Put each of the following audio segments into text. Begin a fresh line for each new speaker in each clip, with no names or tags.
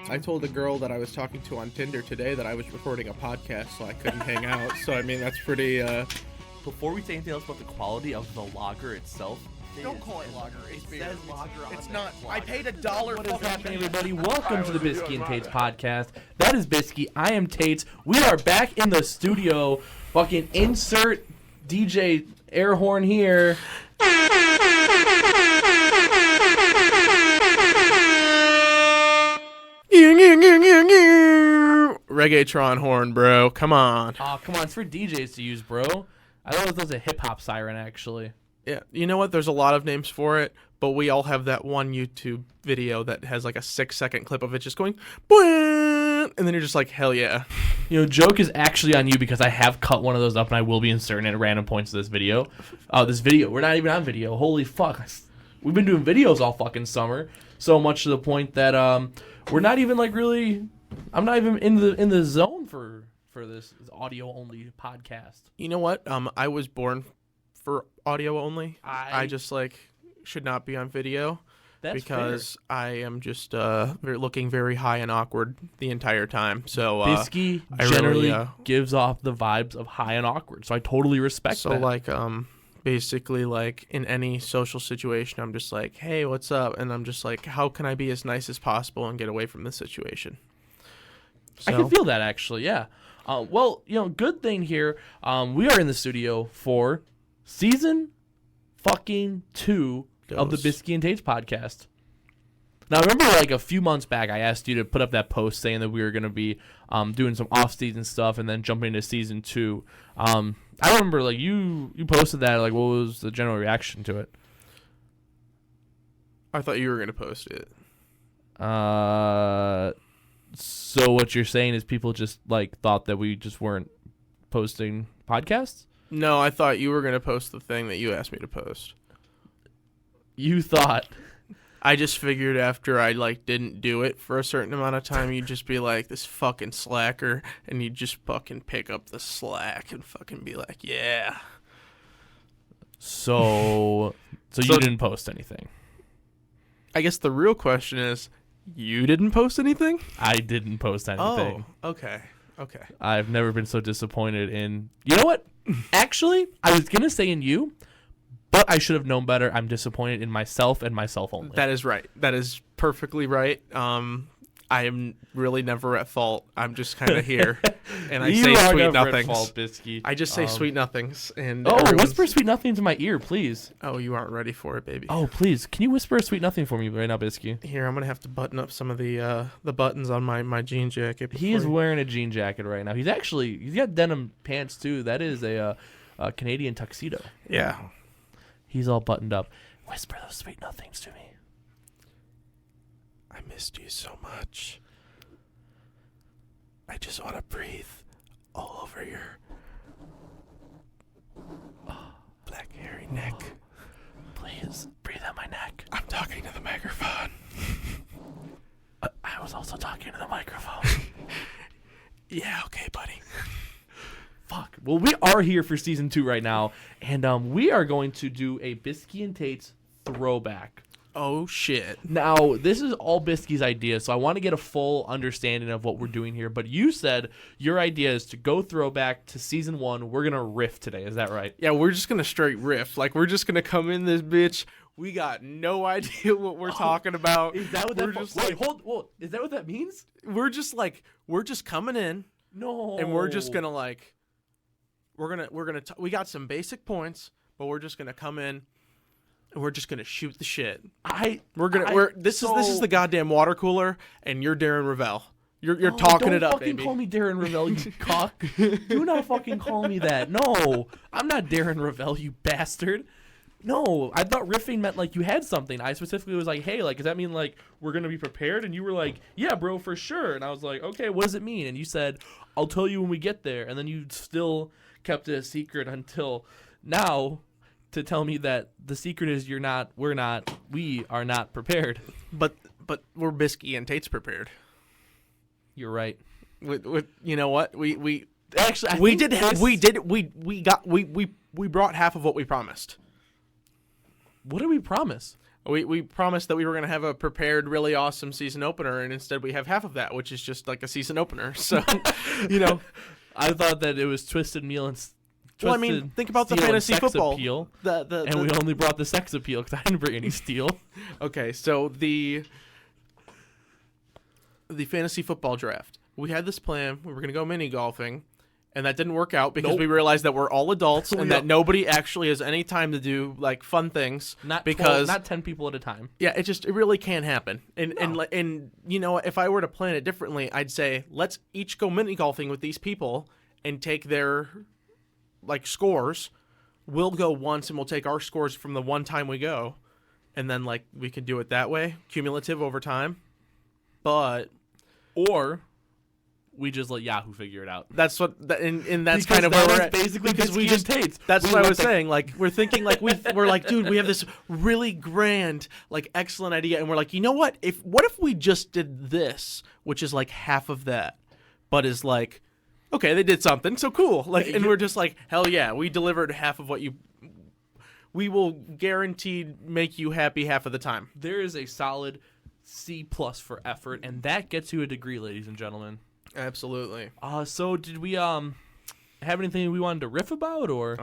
I told a girl that I was talking to on Tinder today that I was recording a podcast, so I couldn't hang out. So, I mean, that's pretty,
Before we say anything else about the quality of the lager itself,
Don't call it lager. It's beer.
says lager on
It's
there.
not. I paid $1.
What is happening, everybody? Welcome to the Bisky and Tates podcast. That is Bisky. I am Tates. We are back in the studio. Fucking insert DJ air horn here.
Reggaetron horn, bro. Come on.
Oh, come on. It's for DJs to use, bro. I thought it was a hip-hop siren, actually.
Yeah, you know what? There's a lot of names for it, but we all have that one YouTube video that has like a 6-second clip of it just going, "Bwah!" And then you're just like, hell yeah.
You know, joke is actually on you because I have cut one of those up and I will be inserting it at random points of this video. We're not even on video. Holy fuck. We've been doing videos all fucking summer. So much to the point that we're not even like really, I'm not even in the zone for this audio only podcast.
You know what? I was born for audio only. I just like should not be on video.
That's
because fair. I am just looking very high and awkward the entire time. So
Bisky generally gives off the vibes of high and awkward. So I totally respect that.
So like basically like in any social situation, I'm just like, hey, what's up? And I'm just like, how can I be as nice as possible and get away from this situation? So,
I can feel that actually, yeah. Well, you know, good thing here. We are in the studio for season fucking 2 of the Bisky and Tates podcast. Now, I remember like a few months back, I asked you to put up that post saying that we were going to be doing some off-season stuff and then jumping into season 2. I remember like you posted that. Like, what was the general reaction to it?
I thought you were going to post it.
So what you're saying is people just like thought that we just weren't posting podcasts?
No, I thought you were going to post the thing that you asked me to post.
You thought.
I just figured after I like didn't do it for a certain amount of time, you'd just be like this fucking slacker, and you'd just fucking pick up the slack and fucking be like, yeah.
So you didn't post anything.
I guess the real question is, you didn't post anything?
I didn't post anything.
Oh, okay.
I've never been so disappointed in... You know what? Actually, I was going to say in you, but I should have known better. I'm disappointed in myself and myself only.
That is right. That is perfectly right. I am really never at fault. I'm just kind of here, and I say sweet nothings.
Fault, Bisky.
I just say sweet nothings, and
whisper sweet nothings in my ear, please.
Oh, you aren't ready for it, baby.
Oh, please, can you whisper a sweet nothing for me right now, Bisky?
Here, I'm gonna have to button up some of the buttons on my jean jacket.
He is wearing a jean jacket right now. He's got denim pants too. That is a Canadian tuxedo.
Yeah.
He's all buttoned up. Whisper those sweet nothings to me.
I missed you so much. I just want to breathe all over your black hairy neck.
Please breathe on my neck.
I'm talking to the microphone.
I was also talking to the microphone.
Yeah, okay, buddy.
Fuck. Well, we are here for season 2 right now, and we are going to do a Bisky and Tates throwback.
Oh, shit.
Now, this is all Bisky's idea, so I want to get a full understanding of what we're doing here. But you said your idea is to go throwback to season 1. We're going to riff today. Is that right?
Yeah, we're just going to straight riff. Like, we're just going to come in this bitch. We got no idea what we're talking about.
Is that what that means? Wait, hold. Is that what that means?
We're just coming in.
No.
And we're just going to like, we got some basic points, but we're just going to come in. And we're just gonna shoot the shit. This is the goddamn water cooler, and you're Darren Ravel. You're talking it up, baby.
Don't fucking call me Darren Ravel, you cock. Do not fucking call me that. No, I'm not Darren Ravel, you bastard. No, I thought riffing meant like you had something. I specifically was like, hey, like, does that mean like we're gonna be prepared? And you were like, yeah, bro, for sure. And I was like, okay, what does it mean? And you said, I'll tell you when we get there. And then you still kept it a secret until now. To tell me that the secret is we are not prepared.
But we're Bisky and Tates prepared.
You're right.
With you know what? We
actually
we brought half of what we promised.
What did we promise?
We promised that we were going to have a prepared, really awesome season opener, and instead we have half of that, which is just like a season opener. So,
I thought that it was Twisted Meal and
well, I mean, think about the fantasy football
appeal,
and
we only brought the sex appeal because I didn't bring any steel.
Okay, so the fantasy football draft. We had this plan. We were going to go mini golfing. And that didn't work out because we realized that we're all adults and that nobody actually has any time to do like fun things.
Not 10 people at a time.
Yeah, it really can't happen. And if I were to plan it differently, I'd say let's each go mini golfing with these people and take their like scores. We'll go once and we'll take our scores from the one time we go, and then like we can do it that way, cumulative over time.
Or we just let Yahoo figure it out.
That's what, and that's
because
kind of where we're at.
Basically, because we just Tates.
That's what I was saying. Like we're thinking, like we're like, dude, we have this really grand, like excellent idea, and we're like, you know what? What if we just did this, which is like half of that, but is like, okay, they did something, so cool. Like, and we're just like, hell yeah, we delivered half of what you. We will guaranteed make you happy half of the time.
There is a solid C+ for effort, and that gets you a degree, ladies and gentlemen.
Absolutely.
So did we have anything we wanted to riff about, or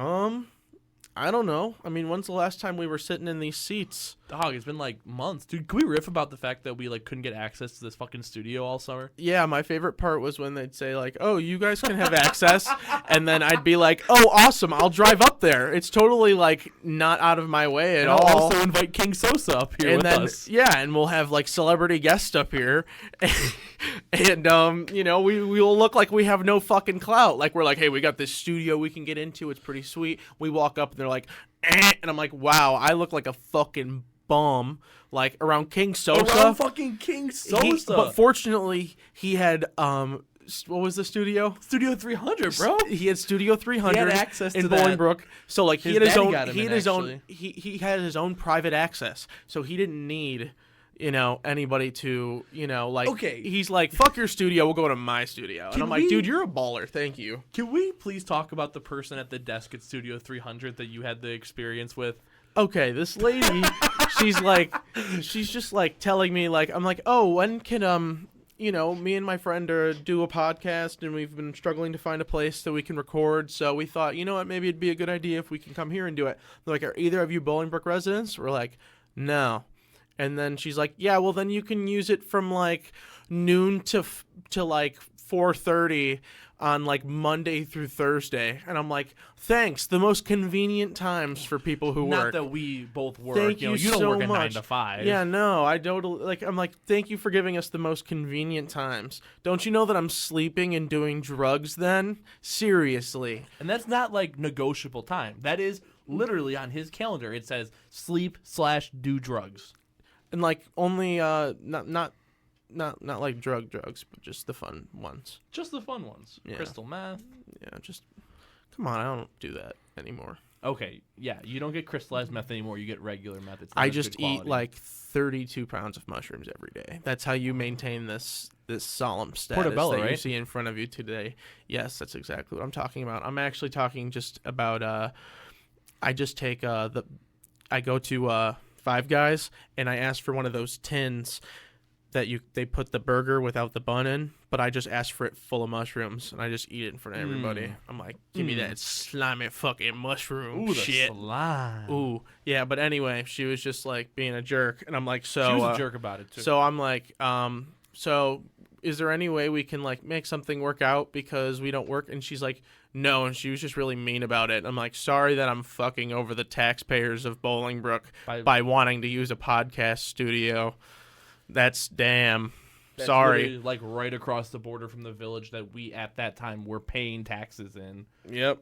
I don't know. I mean, when's the last time we were sitting in these seats?
Dog, it's been like months. Dude, can we riff about the fact that we like couldn't get access to this fucking studio all summer?
Yeah, my favorite part was when they'd say like, "Oh, you guys can have access." And then I'd be like, "Oh, awesome. I'll drive up there." It's totally like not out of my way at all.
I'll also invite King Sosa up here with us.
Yeah, and we'll have like celebrity guests up here. And we will look like we have no fucking clout. Like we're like, "Hey, we got this studio we can get into. It's pretty sweet." We walk up and they're like, and I'm like, wow, I look like a fucking bum, like around King Sosa.
Around fucking King Sosa.
But fortunately, he had what was the studio?
Studio 300, bro.
He had Studio 300.
He had access
in
to
Bolingbrook. So like he had his own. He had his own private access. So he didn't need. Anybody to, like,
okay.
He's like, fuck your studio, we'll go to my studio. And I'm like, dude, you're a baller, thank you.
Can we please talk about the person at the desk at Studio 300 that you had the experience with?
Okay, this lady, she's just like telling me, like, I'm like, oh, when can, me and my friend do a podcast, and we've been struggling to find a place that we can record, so we thought, you know what, maybe it'd be a good idea if we can come here and do it. They're like, are either of you Bolingbrook residents? We're like, no. And then she's like, yeah, well, then you can use it from, like, noon to like, 4:30 on, like, Monday through Thursday. And I'm like, thanks. The most convenient times for people who work.
Not that we both work.
Thank you
don't
so
work at
much.
9 to 5.
Yeah, no, I don't. Like, I'm like, thank you for giving us the most convenient times. Don't you know that I'm sleeping and doing drugs then? Seriously.
And that's not, like, negotiable time. That is literally on his calendar. It says sleep/do drugs.
And like only not like drugs, but just the fun ones.
Just the fun ones. Yeah. Crystal meth.
Yeah, just come on, I don't do that anymore.
Okay, yeah, you don't get crystallized meth anymore. You get regular meth.
I just eat like 32 pounds of mushrooms every day. That's how you maintain this solemn status
Portobello,
that
right?
you see in front of you today. Yes, that's exactly what I'm talking about. I'm actually talking just about I just take I go to Five Guys, and I asked for one of those tins that they put the burger without the bun in, but I just asked for it full of mushrooms, and I just eat it in front of everybody. I'm like, give me that slimy fucking mushroom shit.
The slime.
Ooh, yeah. But anyway, she was just like being a jerk, and I'm like, so
she was a jerk about it too.
So I'm like, so is there any way we can like make something work out because we don't work? And she's like, no, and she was just really mean about it. I'm like, sorry that I'm fucking over the taxpayers of Bolingbrook by wanting to use a podcast studio. That's sorry.
Like right across the border from the village that we at that time were paying taxes in.
Yep.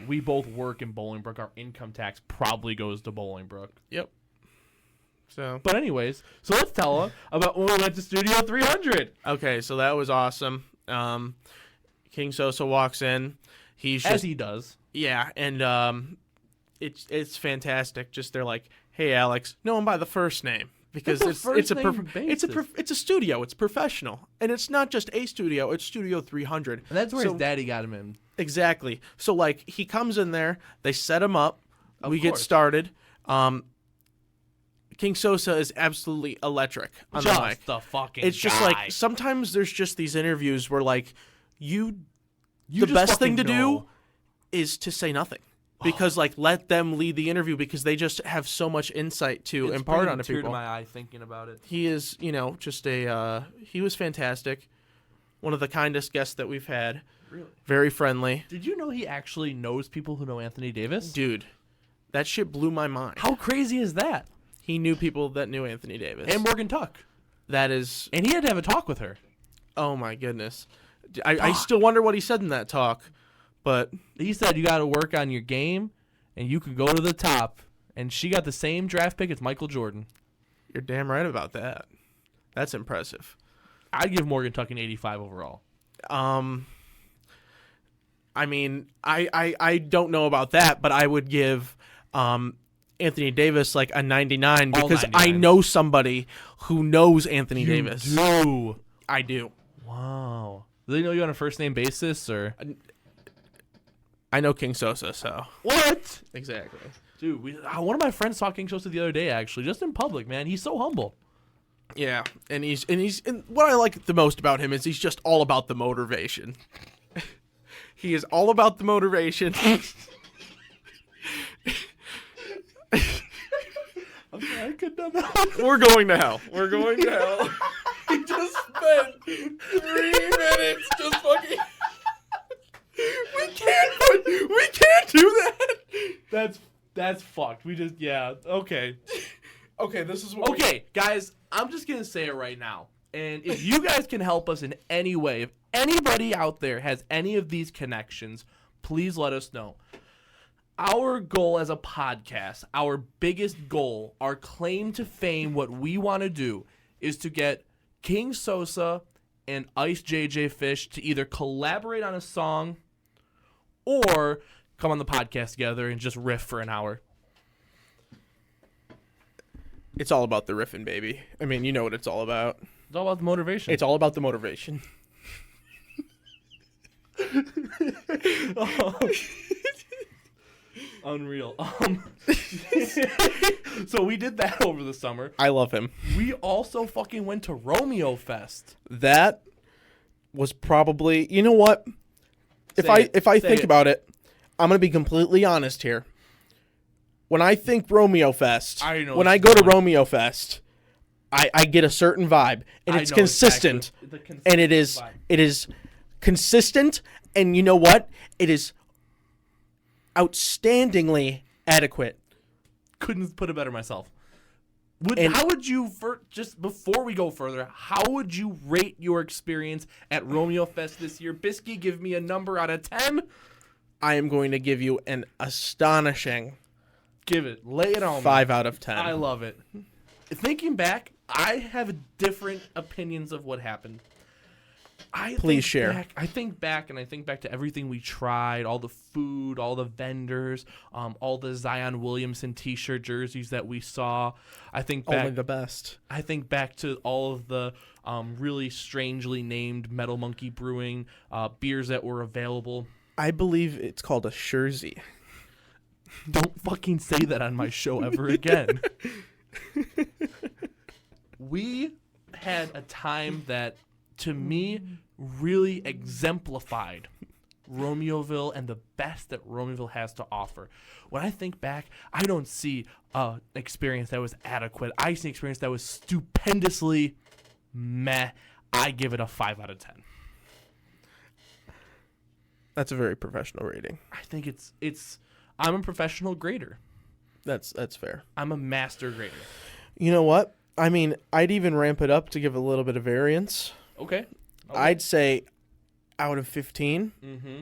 We both work in Bolingbrook. Our income tax probably goes to Bolingbrook.
Yep. So,
but anyways, so let's tell her about when we went to Studio 300.
Okay, so that was awesome. King Sosa walks in.
As he does.
Yeah, and it's fantastic. Just they're like, "Hey, Alex, know him by the first name because it's a studio. It's professional, and it's not just a studio. It's Studio 300.
And that's where his daddy got him in.
Exactly. So like he comes in there, they set him up. We get started. King Sosa is absolutely electric on
just
the mic.
the fucking
It's just
guy.
like sometimes there's just these interviews where like the
just
best thing to
fucking
do
know.
is to say nothing. Because like let them lead the interview because they just have so much insight to
It's
impart
bringing
onto
a tear
people.
to my eye thinking about it.
He is, just he was fantastic. One of the kindest guests that we've had.
Really?
Very friendly.
Did you know he actually knows people who know Anthony Davis?
Dude, that shit blew my mind.
How crazy is that?
He knew people that knew Anthony Davis.
And Morgan Tuck.
That is,
And he had to have a talk with her.
oh my goodness. I still wonder what he said in that talk, but
He said you got to work on your game and you can go to the top. And she got the same draft pick as Michael Jordan.
you're damn right about that. That's impressive.
I'd give Morgan Tuck an 85 overall.
I mean, I don't know about that, but I would give Anthony Davis like a 99
All
because I
99.
know somebody who knows Anthony Davis.
No.
I do.
Wow. Do they know you on a first name basis or?
I know King Sosa, so
What?
exactly.
Dude, one of my friends saw King Sosa the other day, actually, just in public, man. He's so humble.
Yeah, and what I like the most about him is he's just all about the motivation. He is all about the motivation.
I could not.
We're going to hell. We're going to hell. He just spent 3 minutes just fucking. We can't do that.
That's fucked. Okay.
Okay, this is what.
Okay, guys, I'm just going to say it right now. And if you guys can help us in any way, if anybody out there has any of these connections, please let us know. Our goal as a podcast, our biggest goal, our claim to fame, what we want to do is to get King Sosa and Ice JJ Fish to either collaborate on a song or come on the podcast together and just riff for an hour.
It's all about the riffing, baby. I mean, you know what it's all about.
It's all about the motivation.
It's all about the motivation.
Unreal. So we did that over the summer.
I love him.
We also fucking went to Romeo Fest.
That was probably, you know what? If I
Say
think
it.
about it, I'm gonna be completely honest here. When I think Romeo Fest,
I know
when
what
I
you're
go to
doing.
Romeo Fest, I get a certain vibe, and
I
it's
know
consistent,
exactly. The consistent
and
vibe.
it is consistent, and you know what? It is outstandingly adequate.
Couldn't put it better myself.
And-
How would you, just before we go further, how would you rate your experience at Romeo Fest this year? Bisky, give me a number out of 10.
I am going to give you an astonishing
Give it. Lay it on me.
5 out of 10.
I love it. Thinking back, I have different opinions of what happened.
Please share.
I think back to everything we tried, all the food, all the vendors, all the Zion Williamson T-shirt jerseys that we saw. I think back.
Only the best.
I think back to all of the really strangely named Metal Monkey Brewing beers that were available.
I believe it's called a Schurzy.
Don't fucking say that on my show ever again. We had a time that, to me, really exemplified Romeoville and the best that Romeoville has to offer. When I think back, I don't see an experience that was adequate. I see an experience that was stupendously meh. I give it a 5 out of 10.
That's a very professional rating.
I think it's I'm a professional grader.
That's fair.
I'm a master grader.
You know what? I mean, I'd even ramp it up to give a little bit of variance.
Okay.
I'd say out of 15,
Mm-hmm.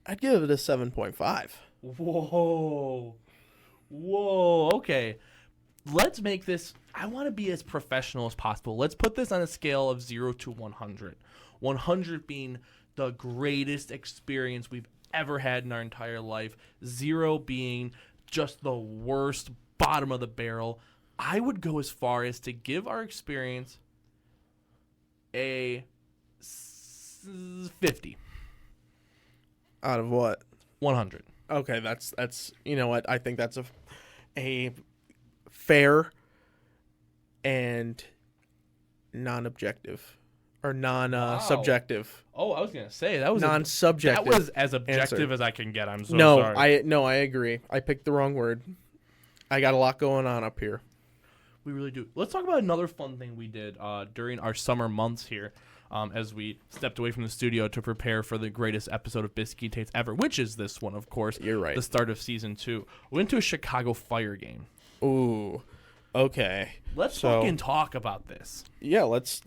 I'd give it a 7.5.
Whoa. Whoa. Okay. Let's make this. I want to be as professional as possible. Let's put this on a scale of 0 to 100. 100 being the greatest experience we've ever had in our entire life. 0 being just the worst, bottom of the barrel. I would go as far as to give our experience a 50.
Out of what?
100.
Okay, that's you know what? I think that's a fair and non-objective or
Wow.
subjective.
Oh, I was gonna say that was
Non-subjective.
that was as objective
answer.
as I can get. I'm so
No,
sorry.
I agree. I picked the wrong word. I got a lot going on up here.
We really do. Let's talk about another fun thing we did during our summer months here, as we stepped away from the studio to prepare for the greatest episode of Bisky Tates ever, which is this one, of course.
You're right.
The start of season 2. We went to a Chicago Fire game.
Ooh, okay.
Let's
So-
fucking talk about this.
Yeah, let's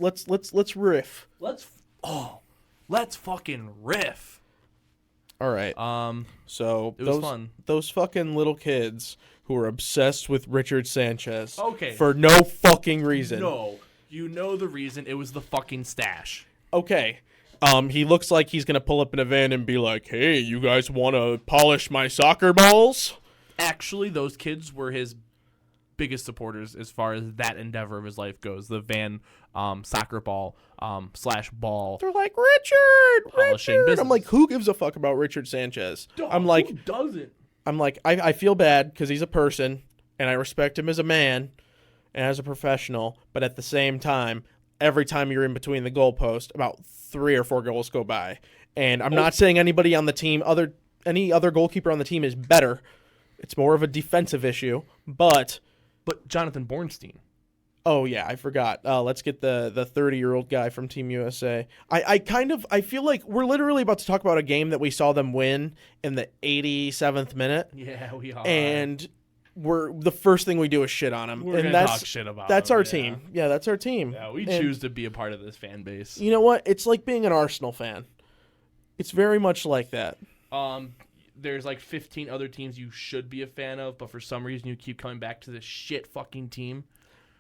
riff.
Let's fucking riff.
All right. So
It was fun.
Those fucking little kids who are obsessed with Richard Sanchez.
Okay.
For no fucking reason.
No, you know the reason. It was the fucking stash.
Okay. He looks like he's gonna pull up in a van and be like, "Hey, you guys want to polish my soccer balls?"
Actually, those kids were his biggest supporters as far as that endeavor of his life goes. The van soccer ball / ball.
They're like, Richard.
Polishing business.
I'm like, who gives a fuck about Richard Sanchez? I'm like,
who doesn't?
I feel bad because he's a person and I respect him as a man and as a professional. But at the same time, every time you're in between the goalpost, about 3 or 4 goals go by. And I'm not saying anybody on the team, any other goalkeeper on the team is better. It's more of a defensive issue. But
Jonathan Bornstein.
oh yeah, I forgot. Let's get the 30-year-old guy from Team USA. I feel like we're literally about to talk about a game that we saw them win in the 87th minute.
Yeah, we are.
And the first thing we do is shit on him.
We're
and
gonna talk shit about
that's
him,
our
yeah.
team. Yeah, that's our team.
Yeah, we
And
choose to be a part of this fan base.
You know what? It's like being an Arsenal fan. It's very much like that.
There's like 15 other teams you should be a fan of, but for some reason you keep coming back to this shit fucking team.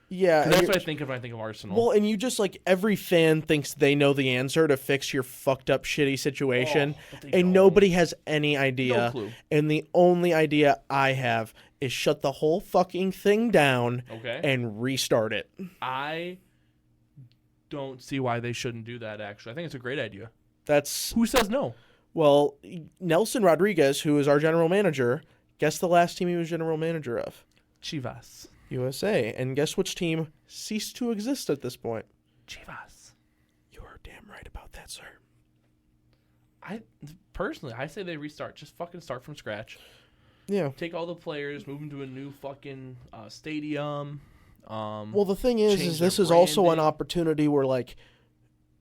Yeah.
That's what I think of when I think of Arsenal.
Well, and you just like every fan thinks they know the answer to fix your fucked up shitty situation,
but they
and
don't.
nobody has any idea.
No clue.
And the only idea I have is shut the whole fucking thing down
Okay.
and restart it.
I don't see why they shouldn't do that, actually. I think it's a great idea.
That's
Who says no?
well, Nelson Rodriguez, who is our general manager, guess the last team he was general manager of?
Chivas.
USA. And guess which team ceased to exist at this point?
Chivas.
You're damn right about that, sir.
I say they restart. Just fucking start from scratch.
Yeah.
Take all the players, move them to a new fucking stadium.
Well, the thing is
change
this
their
is also an
branding.
opportunity where like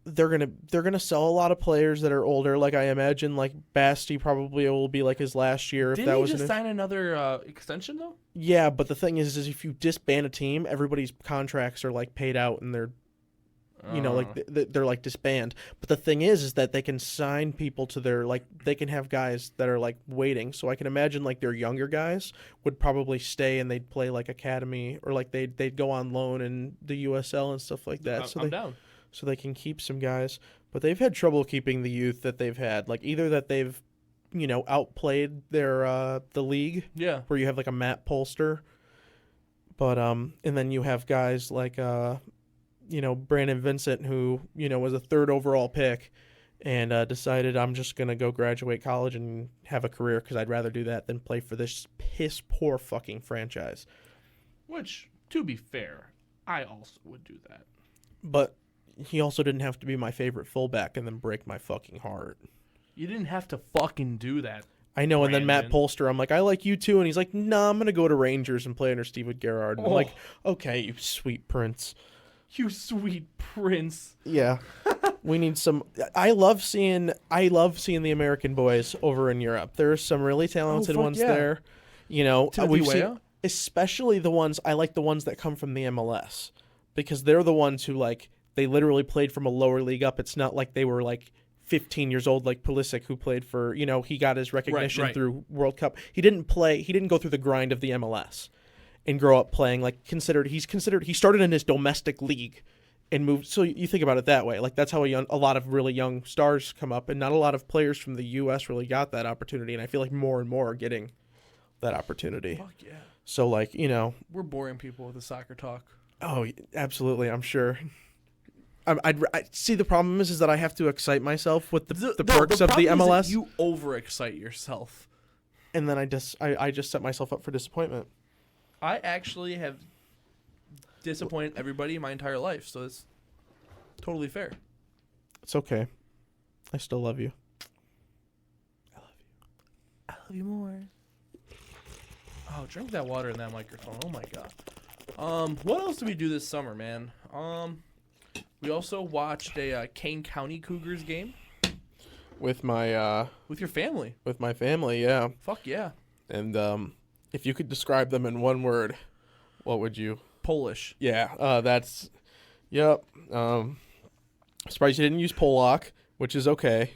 they're gonna sell a lot of players that are older. Like I imagine, like Basti probably will be like his last year if
Didn't
that
he
was
just sign another extension though?
Yeah, but the thing is if you disband a team, everybody's contracts are like paid out and they're like they're like disband. But the thing is that they can sign people to their like they can have guys that are like waiting. So I can imagine like their younger guys would probably stay and they'd play like academy or like they'd go on loan in the USL and stuff like that.
I'm down.
So they can keep some guys. But they've had trouble keeping the youth that they've had. Like either that they've outplayed their the league
Yeah.
where you have like a Matt Polster. But and then you have guys like Brandon Vincent, who was a 3rd overall pick, and decided I'm just gonna go graduate college and have a career because I'd rather do that than play for this piss poor fucking franchise.
Which, to be fair, I also would do that.
But he also didn't have to be my favorite fullback and then break my fucking heart.
You didn't have to fucking do that.
I know, and then Matt
Brandon.
Polster, I'm like, I like you too, and he's like, nah, I'm gonna go to Rangers and play under Steven Gerrard. And I'm like, okay, you sweet prince.
You sweet prince.
Yeah. We need some I love seeing the American boys over in Europe. There's some really talented
fuck
ones
yeah.
there. We've
Weah?
seen especially the ones I like the ones that come from the MLS because they're the ones who like they literally played from a lower league up. It's not like they were like 15 years old like Pulisic who played for, he got his recognition
right.
through World Cup. He didn't go through the grind of the MLS and grow up playing he started in his domestic league and moved. So you think about it that way. Like that's how a lot of really young stars come up, and not a lot of players from the U.S. really got that opportunity. And I feel like more and more are getting that opportunity.
Fuck yeah.
So
We're boring people with the soccer talk.
oh, absolutely, I'm sure. I see. The problem is that I have to excite myself with the perks of the
problem is that
MLS,
you overexcite yourself.
and then I just set myself up for disappointment.
I actually have disappointed everybody my entire life, so it's totally fair.
It's okay. I still love you.
I love you more. Oh, drink that water in that microphone. Oh my god. What else did we do this summer, man? We also watched a Kane County Cougars game
With my
with your family.
with my family, yeah.
Fuck yeah.
And if you could describe them in one word, what would you?
Polish.
Yeah, that's yep. Surprised you didn't use Polak, which is okay,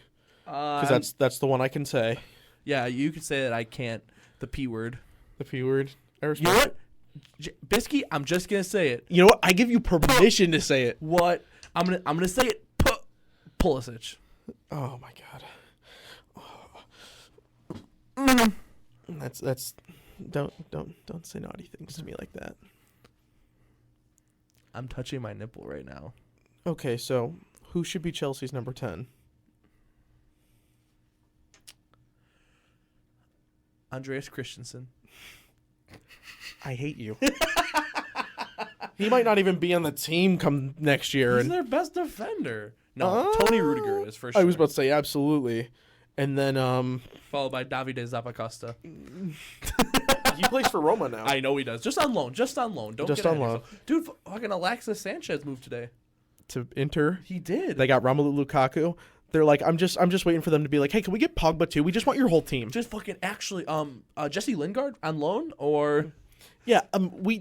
because that's the one I can say.
Yeah, you could say that I can't. The P word.
The P word. I
You
respect
know what?
it.
Bisky, I'm just gonna say it.
You know what? I give you permission to say it.
What? I'm gonna say it. Pulisic.
Oh my god. That's don't say naughty things to me like that.
I'm touching my nipple right now.
Okay, so who should be Chelsea's number 10?
Andreas Christensen.
I hate you. He might not even be on the team come next year.
He's their best defender. No, Tony Rudiger is for sure.
I was about to say absolutely, and then
followed by Davide Zappacosta.
he plays for Roma now.
I know he does. Just on loan. Don't
Just
get
on
ahead of
loan.
yourself. Dude, fucking Alexis Sanchez moved today.
To Inter.
He did.
They got Romelu Lukaku. They're like, I'm just waiting for them to be like, hey, can we get Pogba too? We just want your whole team.
Just fucking actually, Jesse Lingard on loan or
Yeah, we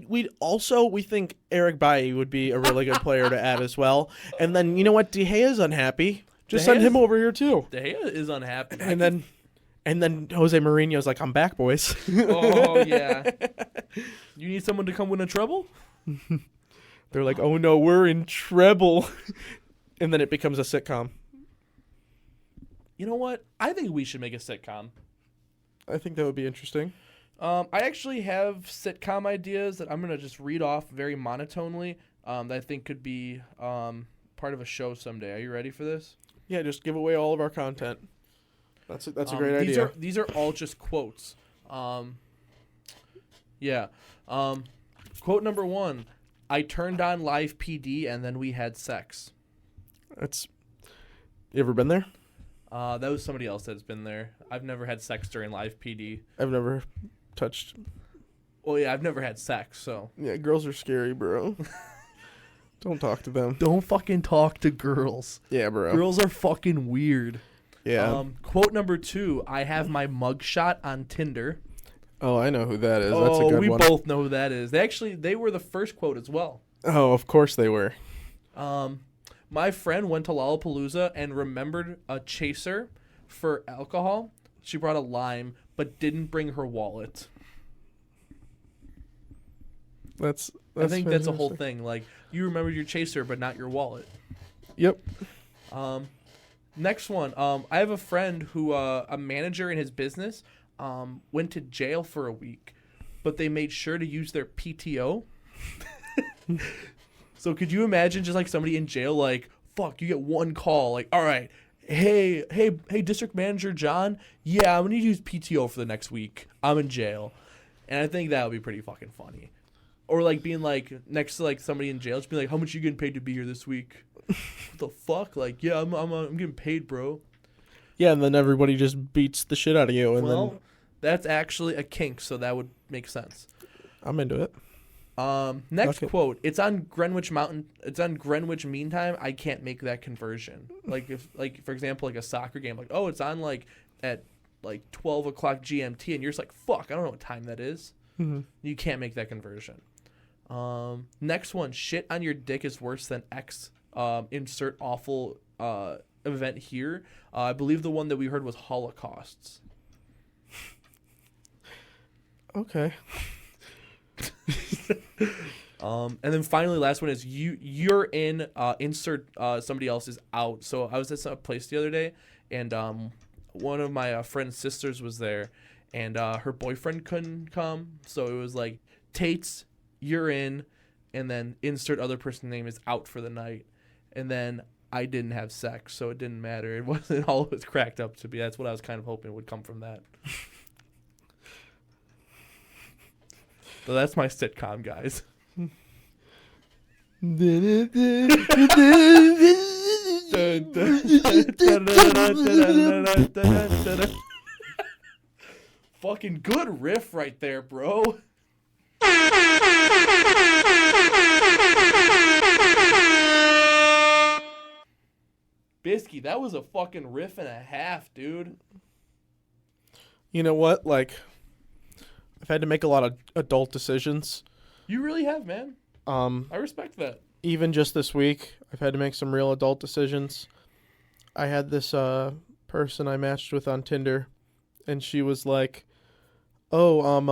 think Eric Bailly would be a really good player to add as well. And then you know what? De Gea's unhappy. Just send him over here too.
De Gea is unhappy.
And then Jose Mourinho's like, I'm back, boys.
Oh yeah. You need someone to come win a treble?
They're like, oh no, we're in treble. And then it becomes a sitcom.
You know what? I think we should make a sitcom.
I think that would be interesting.
I actually have sitcom ideas that I'm going to just read off very monotonely that I think could be part of a show someday. Are you ready for this?
Yeah, just give away all of our content. That's a great idea.
These are all just quotes. Yeah. Quote number 1. I turned on live PD and then we had sex.
You ever been there?
That was somebody else that's been there. I've never had sex during live PD.
I've never touched.
Well, yeah, I've never had sex, so.
Yeah, girls are scary, bro. Don't talk to them.
Don't fucking talk to girls.
Yeah, bro.
Girls are fucking weird.
Yeah.
Quote number 2. I have my mugshot on Tinder.
Oh, I know who that is. That's a good one.
We both know who that is. They were the first quote as well.
Oh, of course they were.
My friend went to Lollapalooza and remembered a chaser for alcohol. She brought a lime, but didn't bring her wallet.
That's
I think that's a whole thing. Like, you remembered your chaser, but not your wallet.
Yep.
Next one. I have a friend who, a manager in his business, went to jail for a week, but they made sure to use their PTO. So could you imagine just like somebody in jail, like, fuck, you get one call, like, all right, hey, district manager John, yeah, I'm gonna use PTO for the next week. I'm in jail. And I think that would be pretty fucking funny. Or like being like next to like somebody in jail, just be like, how much are you getting paid to be here this week? What the fuck? Like, yeah, I'm getting paid, bro.
Yeah, and then everybody just beats the shit out of you, and then
that's actually a kink, so that would make sense.
I'm into it.
Next quote. It's on Greenwich Mean Time. I can't make that conversion. Like if for example, like a soccer game, like, oh, it's on like at like 12 o'clock GMT, and you're just like, fuck, I don't know what time that is.
Mm-hmm.
You can't make that conversion. Next one. Shit on your dick is worse than X. Insert awful event here. I believe the one that we heard was Holocausts.
Okay.
And then finally, last one is you're in. Insert somebody else is out. So I was at a place the other day, and one of my friend's sisters was there, and her boyfriend couldn't come, so it was like Tates, you're in, and then insert other person's name is out for the night, and then I didn't have sex, so it didn't matter. It wasn't all it was cracked up to be. That's what I was kind of hoping would come from that. So that's my sitcom, guys. Fucking good riff right there, bro. Bisky, that was a fucking riff and a half, dude.
You know what? Like, I've had to make a lot of adult decisions.
You really have, man. I respect that.
Even just this week, I've had to make some real adult decisions. I had this person I matched with on Tinder, and she was like, "Oh, I'm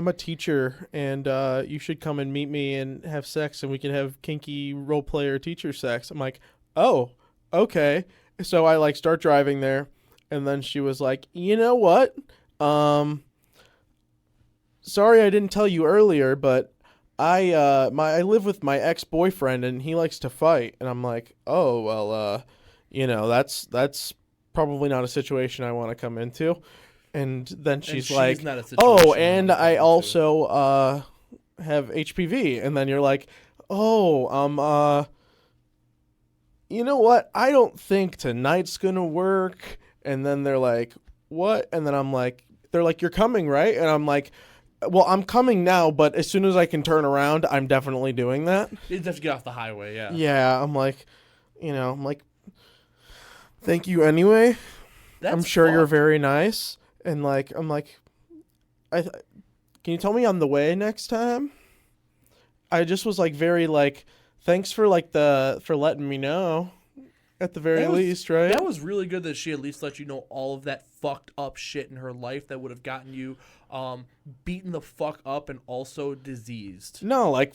a teacher, and you should come and meet me and have sex, and we can have kinky role player teacher sex." I'm like, "Oh, okay." So I like start driving there, and then she was like, "You know what? Sorry I didn't tell you earlier, but I live with my ex-boyfriend and he likes to fight." And I'm like, "Oh, well, that's probably not a situation I want to come into." And then she's like,
not a
"Oh,
situation
and
you wanna
I
come into.
also have HPV." And then you're like, "Oh, you know what? I don't think tonight's going to work." And then they're like, "What?" And then I'm like, they're like, "You're coming, right?" And I'm like, "Well, I'm coming now, but as soon as I can turn around, I'm definitely doing that."
You just have to get off the highway, yeah.
Yeah, I'm like, "Thank you anyway.
That's
I'm sure you're
fucked.
very nice." And like, I'm like, can you tell me on the way next time? I just was like very like, thanks for like for letting me know at the very least, right?
That was really good that she at least let you know all of that fucked up shit in her life that would have gotten you beaten the fuck up and also diseased.
No, like,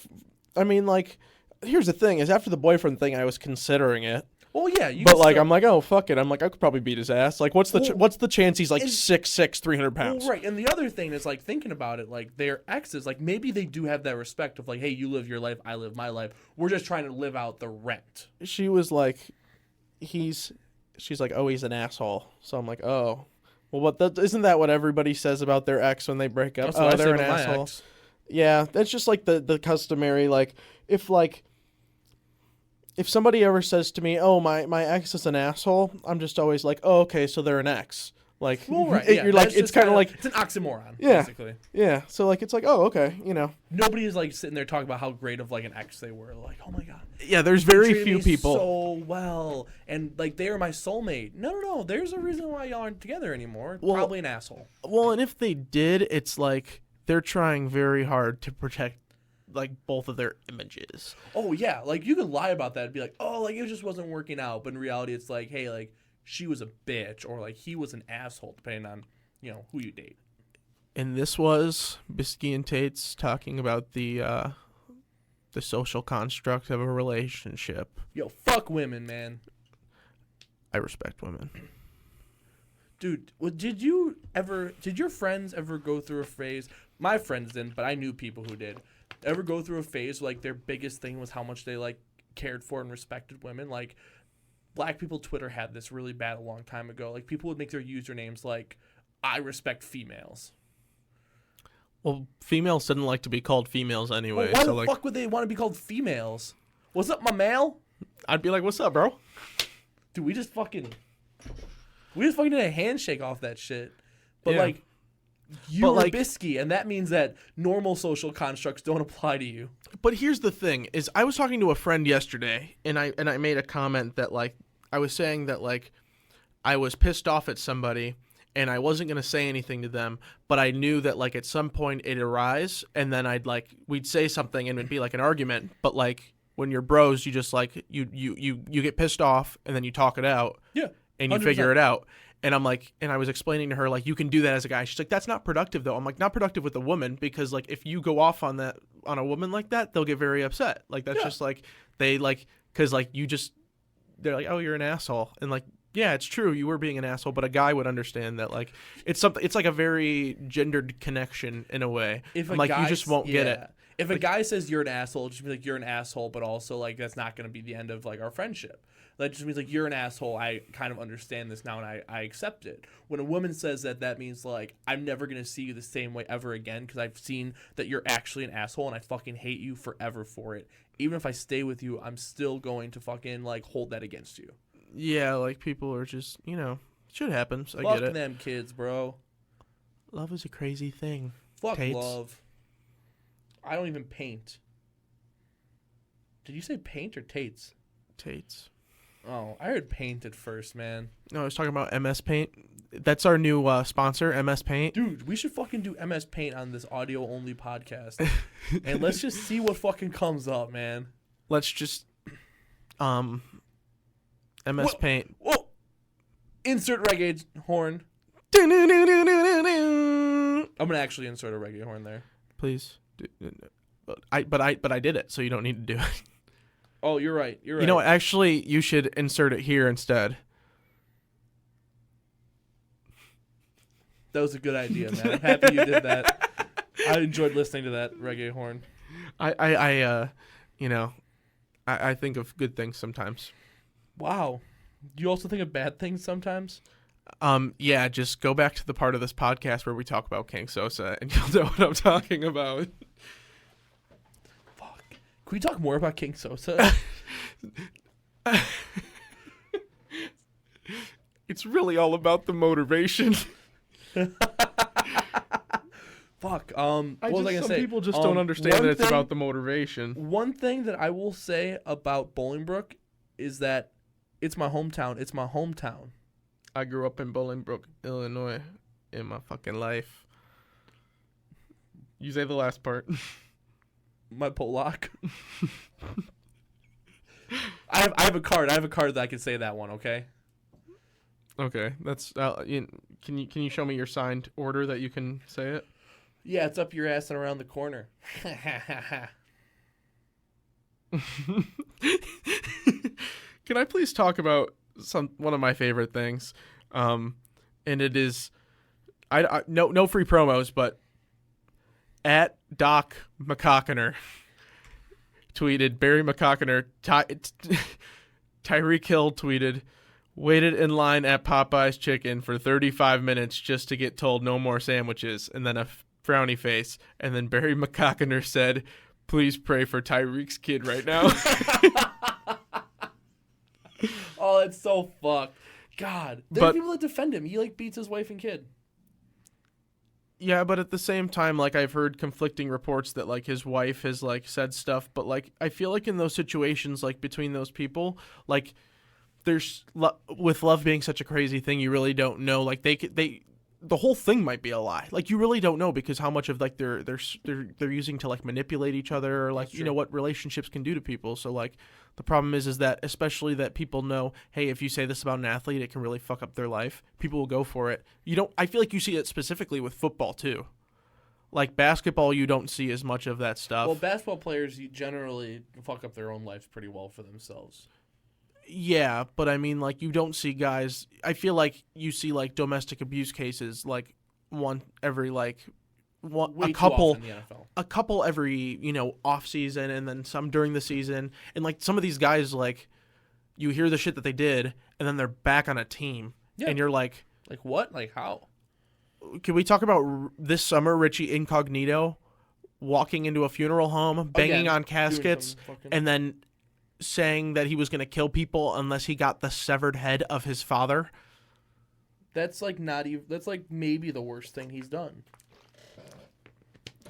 I mean, like, here's the thing: is after the boyfriend thing, I was considering it.
Well, yeah,
But like, I'm like, oh fuck it. I'm like, I could probably beat his ass. Like, what's the what's the chance he's like
and-
6'6", 300 pounds?
Well, right, and the other thing is like thinking about it, like their exes, like maybe they do have that respect of like, hey, you live your life, I live my life. We're just trying to live out the rent.
She was like, she's like, oh, he's an asshole. So I'm like, oh, well, isn't that what everybody says about their ex when they break up?
That's what I say
They're an
about my
asshole.
ex.
Yeah, that's just like the customary, like, if somebody ever says to me, "Oh, my ex is an asshole," I'm just always like, "Oh, okay, so they're an ex." Like,
Well, right, yeah,
you're like,
that's
it's
just
kind of
kinda-
like,
it's an oxymoron,
Yeah.
basically.
yeah. So like, it's like, oh, okay,
Nobody is like sitting there talking about how great of like an ex they were. Like, oh my god,
Yeah, there's
they
very
treated
few
me
people.
so well, and like they are my soulmate. No. There's a reason why y'all aren't together anymore.
Well-
Probably an asshole.
Well, and if they did, it's like they're trying very hard to protect like both of their images.
Oh yeah, like you could lie about that and be like, oh, like it just wasn't working out, but in reality, it's like, hey, like she was a bitch or like he was an asshole, depending on who you date.
And this was Bisky and Tates talking about the social construct of a relationship.
Yo, fuck women, man.
I respect women.
Dude, did your friends ever go through a phase? My friends didn't, but I knew people who did. Ever go through a phase where, like, their biggest thing was how much they like cared for and respected women? Like, Black people Twitter had this really bad a long time ago. Like, people would make their usernames like, "I respect females."
Well, females didn't like to be called females
Well,
anyway.
why
so
the
like,
fuck would they want to be called females? What's up, my male?
I'd be like, "What's up, bro?"
Dude, we just fucking did a handshake off that shit. But
Yeah.
like, you're
like-
Bisky, and that means that normal social constructs don't apply to you.
But here's the thing: is I was talking to a friend yesterday, and I made a comment that like I was saying that like I was pissed off at somebody, and I wasn't gonna say anything to them, but I knew that like at some point it'd arise, and then we'd say something, and it'd be like an argument. But like when you're bros, you just like you get pissed off, and then you talk it out,
Yeah.
and you
100%.
figure it out. And I'm like, and I was explaining to her, like, you can do that as a guy. She's like, that's not productive, though. I'm like, not productive with a woman, because, like, if you go off on a woman like that, they'll get very upset. Like, that's just, like, they, like, because, like, they're like, oh, you're an asshole. And, like, yeah, it's true. You were being an asshole, but a guy would understand that, like, it's like a very gendered connection in a way.
If
I'm
a
like,
guy,
you just won't get it.
If a guy says you're an asshole, it just means like you're an asshole, but also like that's not going to be the end of like our friendship. That just means like you're an asshole. I kind of understand this now and I accept it. When a woman says that, that means like I'm never going to see you the same way ever again because I've seen that you're actually an asshole and I fucking hate you forever for it. Even if I stay with you, I'm still going to fucking like hold that against you.
Yeah, like people are just, shit happens. I
Fuck
get it.
them kids, bro.
Love is a crazy thing.
Fuck
Tates.
love. I don't even paint. Did you say paint or Tates?
Tates.
Oh, I heard paint at first, man.
No, I was talking about MS Paint. That's our new sponsor, MS Paint.
Dude, we should fucking do MS Paint on this audio-only podcast. And let's just see what fucking comes up, man.
Let's just MS Paint.
Whoa! Insert reggae horn. I'm gonna actually insert a reggae horn there.
Please. But I did it, so you don't need to do it.
Oh, you're right. You're right.
You know what? Actually, you should insert it here instead.
That was a good idea, man. I'm happy you did that. I enjoyed listening to that reggae horn.
I think of good things sometimes.
Wow. You also think of bad things sometimes?
Yeah, just go back to the part of this podcast where we talk about King Sosa and you'll know what I'm talking about.
Fuck. Can we talk more about King Sosa?
It's really all about the motivation.
Fuck. What was I gonna say?
Some people just don't understand that it's about the motivation.
One thing that I will say about Bolingbrook is that it's my hometown. It's my hometown.
I grew up in Bolingbrook, Illinois, in my fucking life. You say the last part.
My Polak. I have a card. I have a card that I can say that one. Okay.
Okay, that's. Can you show me your signed order that you can say it?
Yeah, it's up your ass and around the corner.
Can I please talk about one of my favorite things? And it is, no free promos, but at Doc McCockiner tweeted, Barry McCockiner, Tyreek Hill tweeted, waited in line at Popeye's Chicken for 35 minutes just to get told no more sandwiches, and then a frowny face, and then Barry McCockiner said, please pray for Tyreek's kid right now.
Oh, that's so fucked. God. There's people that defend him. He, like, beats his wife and kid.
Yeah, but at the same time, like, I've heard conflicting reports that, like, his wife has, like, said stuff. But, like, I feel like in those situations, like, between those people, like, there's, with love being such a crazy thing, you really don't know. Like, the whole thing might be a lie. Like, you really don't know because how much of, like, they're using to, like, manipulate each other or, like, you know, what relationships can do to people. So, like, the problem is that especially that people know, hey, if you say this about an athlete, it can really fuck up their life. People will go for it. I feel like you see it specifically with football too. Like basketball, you don't see as much of that stuff.
Well, basketball players, you generally fuck up their own lives pretty well for themselves.
Yeah, but I mean, like, you don't see guys. I feel like you see like domestic abuse cases, like one every like a couple every off season, and then some during the season. And like some of these guys, like you hear the shit that they did, and then they're back on a team, and you're like
what? Like how?
Can we talk about this summer Richie Incognito walking into a funeral home, banging on caskets, and then saying that he was going to kill people unless he got the severed head of his father?
That's like not even. That's like maybe the worst thing he's done.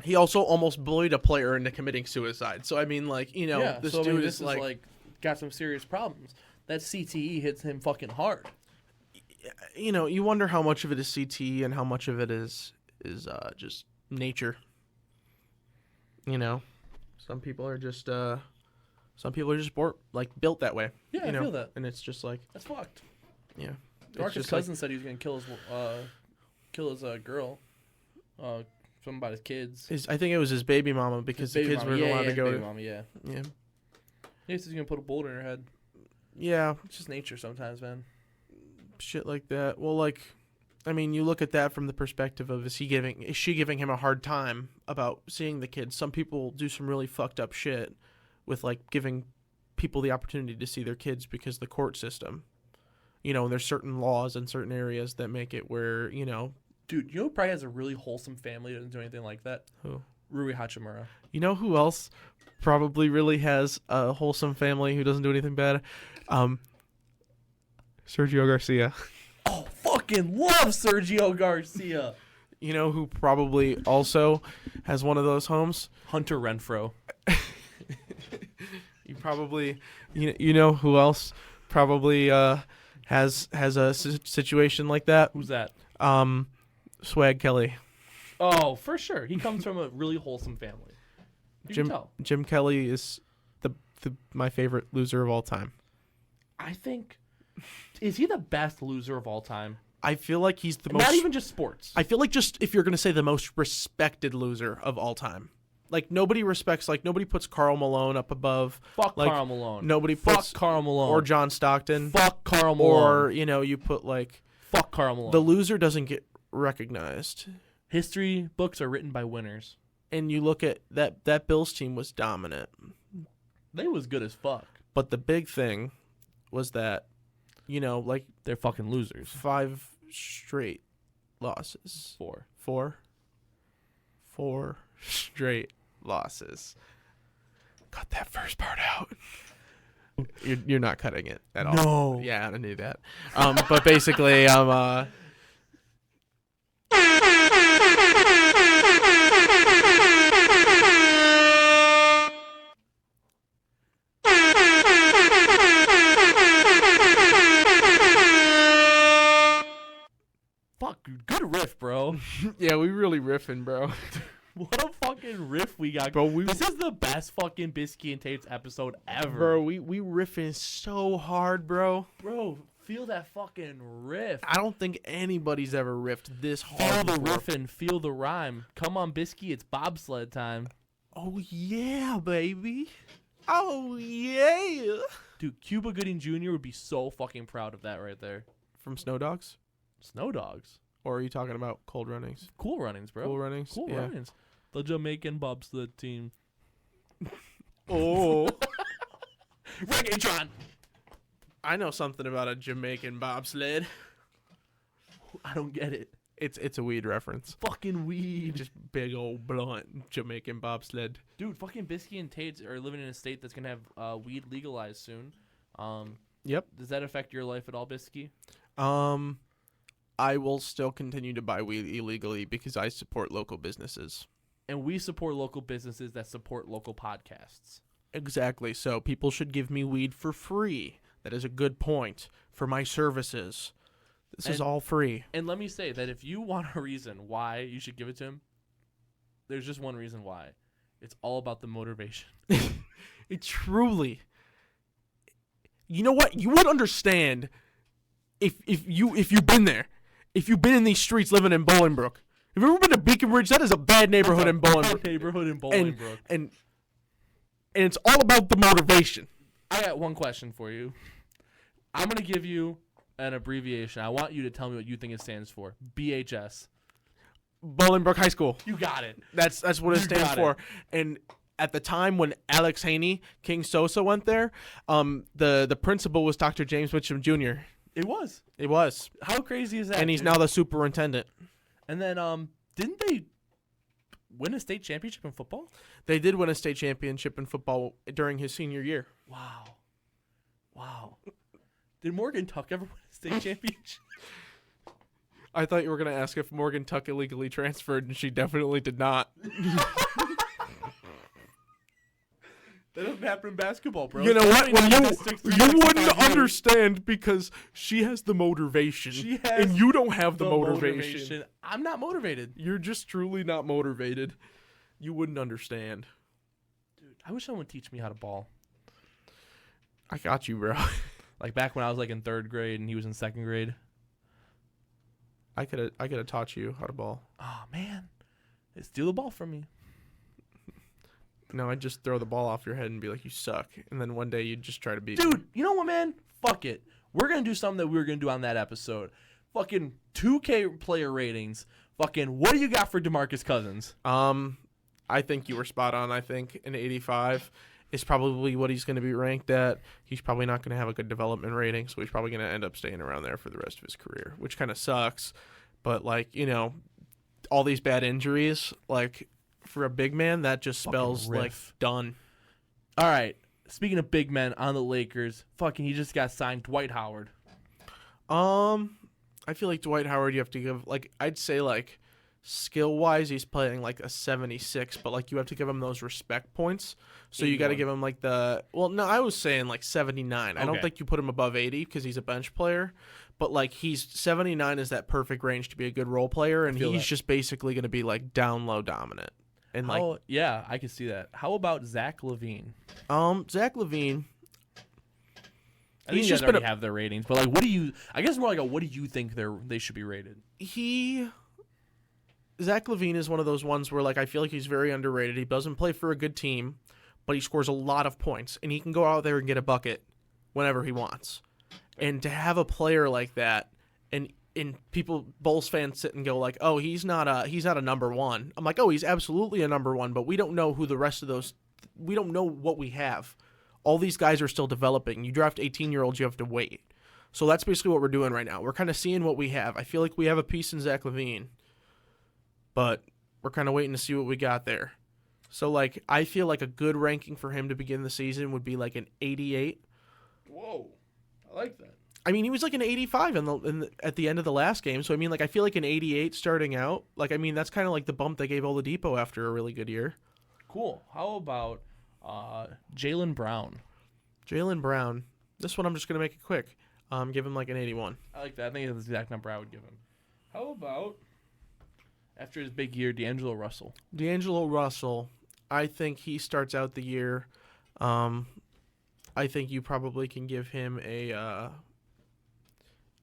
He also almost bullied a player into committing suicide. So I mean, like, this dude
is
like
got some serious problems. That CTE hits him fucking hard.
You wonder how much of it is CTE and how much of it is just nature. Some people are just built that way.
Yeah, I feel that,
and it's just like
that's fucked.
Yeah,
Marcus' cousin said he was gonna kill his girl. Something about his kids.
I think it was his baby mama because the kids weren't allowed to go.
Baby mama, yeah. He's gonna put a boulder in her head.
Yeah,
it's just nature sometimes, man.
Shit like that. Well, like, I mean, you look at that from the perspective of is she giving him a hard time about seeing the kids? Some people do some really fucked up shit with like giving people the opportunity to see their kids because of the court system. You know, there's certain laws in certain areas that make it where, you know.
Dude, you know who probably has a really wholesome family that doesn't do anything like that?
Who?
Rui Hachimura.
You know who else probably really has a wholesome family who doesn't do anything bad? Sergio Garcia.
Oh, fucking love Sergio Garcia.
You know who probably also has one of those homes?
Hunter Renfroe.
You probably, you know who else probably has a situation like that?
Who's that?
Swag Kelly.
Oh, for sure. He comes from a really wholesome family. You can tell.
Jim Kelly is my favorite loser of all time.
I think, is he the best loser of all time?
I feel like he's the most.
Not even just sports.
I feel like just if you're gonna say the most respected loser of all time. Like nobody puts Karl Malone up above.
Fuck
like,
Karl Malone.
Nobody puts
Karl Malone.
or John Stockton.
Fuck Karl Malone.
Or you put like
fuck Karl Malone.
The loser doesn't get recognized.
History books are written by winners.
And you look at that Bills team was dominant.
They was good as fuck.
But the big thing was that, like
they're fucking losers.
5 straight losses.
4
straight losses. Cut that first part out. You're not cutting it at all.
No.
Yeah, I knew that. But basically,
fuck, good riff, bro.
yeah, we really riffing, bro.
What a fucking riff we got.
Bro,
this is the best fucking Bisky and Tates episode ever.
Bro, we riffing so hard, bro.
Bro, feel that fucking riff.
I don't think anybody's ever riffed this hard.
Feel the
before.
riff and feel the rhyme. Come on, Bisky, it's bobsled time.
Oh, yeah, baby. Oh, yeah.
Dude, Cuba Gooding Jr. would be so fucking proud of that right there.
From Snow Dogs?
Snow Dogs?
Or are you talking about Cold Runnings?
Cool Runnings, bro.
Cool Runnings?
Cool
yeah.
Runnings. The Jamaican bobsled team.
Oh.
Reggaetron!
I know something about a Jamaican bobsled.
I don't get it.
It's a weed reference.
Fucking weed.
Just big old blunt Jamaican bobsled.
Dude, fucking Bisky and Tates are living in a state that's going to have weed legalized soon.
Yep.
Does that affect your life at all, Bisky?
I will still continue to buy weed illegally because I support local businesses.
And we support local businesses that support local podcasts.
Exactly. So people should give me weed for free. That is a good point for my services. This is all free.
And let me say that if you want a reason why you should give it to him, there's just one reason why. It's all about the motivation.
It truly. You know what? You would understand if you've been there. If you've been in these streets living in Bolingbrook. Have you ever been to Beacon Ridge? That is a bad neighborhood in Bolingbrook. And it's all about the motivation.
I got one question for you. I'm going to give you an abbreviation. I want you to tell me what you think it stands for. BHS.
Bolingbrook High School.
You got it.
That's what it stands for. And at the time when Alex Haney, King Sosa went there, the principal was Dr. James Mitchum Jr.
It was.
It was.
How crazy is that?
And he's now the superintendent.
And then didn't they win a state championship in football?
They did win a state championship in football during his senior year.
Wow. Did Morgan Tuck ever win a state championship?
I thought you were going to ask if Morgan Tuck illegally transferred, and she definitely did not.
That doesn't happen in basketball, bro.
You know what? You wouldn't understand because she has the motivation. And you don't have the motivation.
I'm not motivated.
You're just truly not motivated. You wouldn't understand.
Dude, I wish someone would teach me how to ball.
I got you, bro.
Like back when I was like in 3rd grade and he was in 2nd grade.
I could have taught you how to ball.
Oh, man. Steal the ball from me.
No, I'd just throw the ball off your head and be like, you suck. And then one day you'd just try to beat me.
Dude, you know what, man? Fuck it. We're going to do something that we were going to do on that episode. Fucking 2K player ratings. Fucking, what do you got for DeMarcus Cousins?
I think you were spot on. I think an 85 is probably what he's going to be ranked at. He's probably not going to have a good development rating, so he's probably going to end up staying around there for the rest of his career, which kind of sucks. But, like, you know, all these bad injuries, like, for a big man, that just spells, like, done.
All right. Speaking of big men on the Lakers, fucking, he just got signed, Dwight Howard.
I feel like Dwight Howard, you have to give, like, I'd say, like, skill-wise, he's playing like a 76, but like you have to give him those respect points. So
81.
You got to give him like I was saying like 79. I don't
Okay.
think you put him above 80 because he's a bench player, but like 79 is that perfect range to be a good role player, and he's just basically going to be like down low dominant. And
Yeah, I can see that. How about Zach LaVine?
Zach LaVine.
I think you guys already have their ratings, but like, what do you? I guess more like what do you think they should be rated?
Zach LaVine is one of those ones where, like, I feel like he's very underrated. He doesn't play for a good team, but he scores a lot of points, and he can go out there and get a bucket whenever he wants. And to have a player like that, and people, Bulls fans sit and go like, oh, he's not a number one. I'm like, oh, he's absolutely a number one, but we don't know who the rest of those. We don't know what we have. All these guys are still developing. You draft 18-year-olds, you have to wait. So that's basically what we're doing right now. We're kind of seeing what we have. I feel like we have a piece in Zach LaVine, but we're kind of waiting to see what we got there. So, like, I feel like a good ranking for him to begin the season would be like an 88.
Whoa, I like that.
I mean, he was like an 85 at the end of the last game. So, I mean, like, I feel like an 88 starting out. Like, I mean, that's kind of like the bump they gave Oladipo after a really good year.
Cool. How about Jaylen Brown?
Jaylen Brown. This one I'm just going to make it quick. Give him like an 81.
I like that. I think that's the exact number I would give him. How about, after his big year, D'Angelo Russell?
D'Angelo Russell, I think he starts out the year. I think you probably can give him a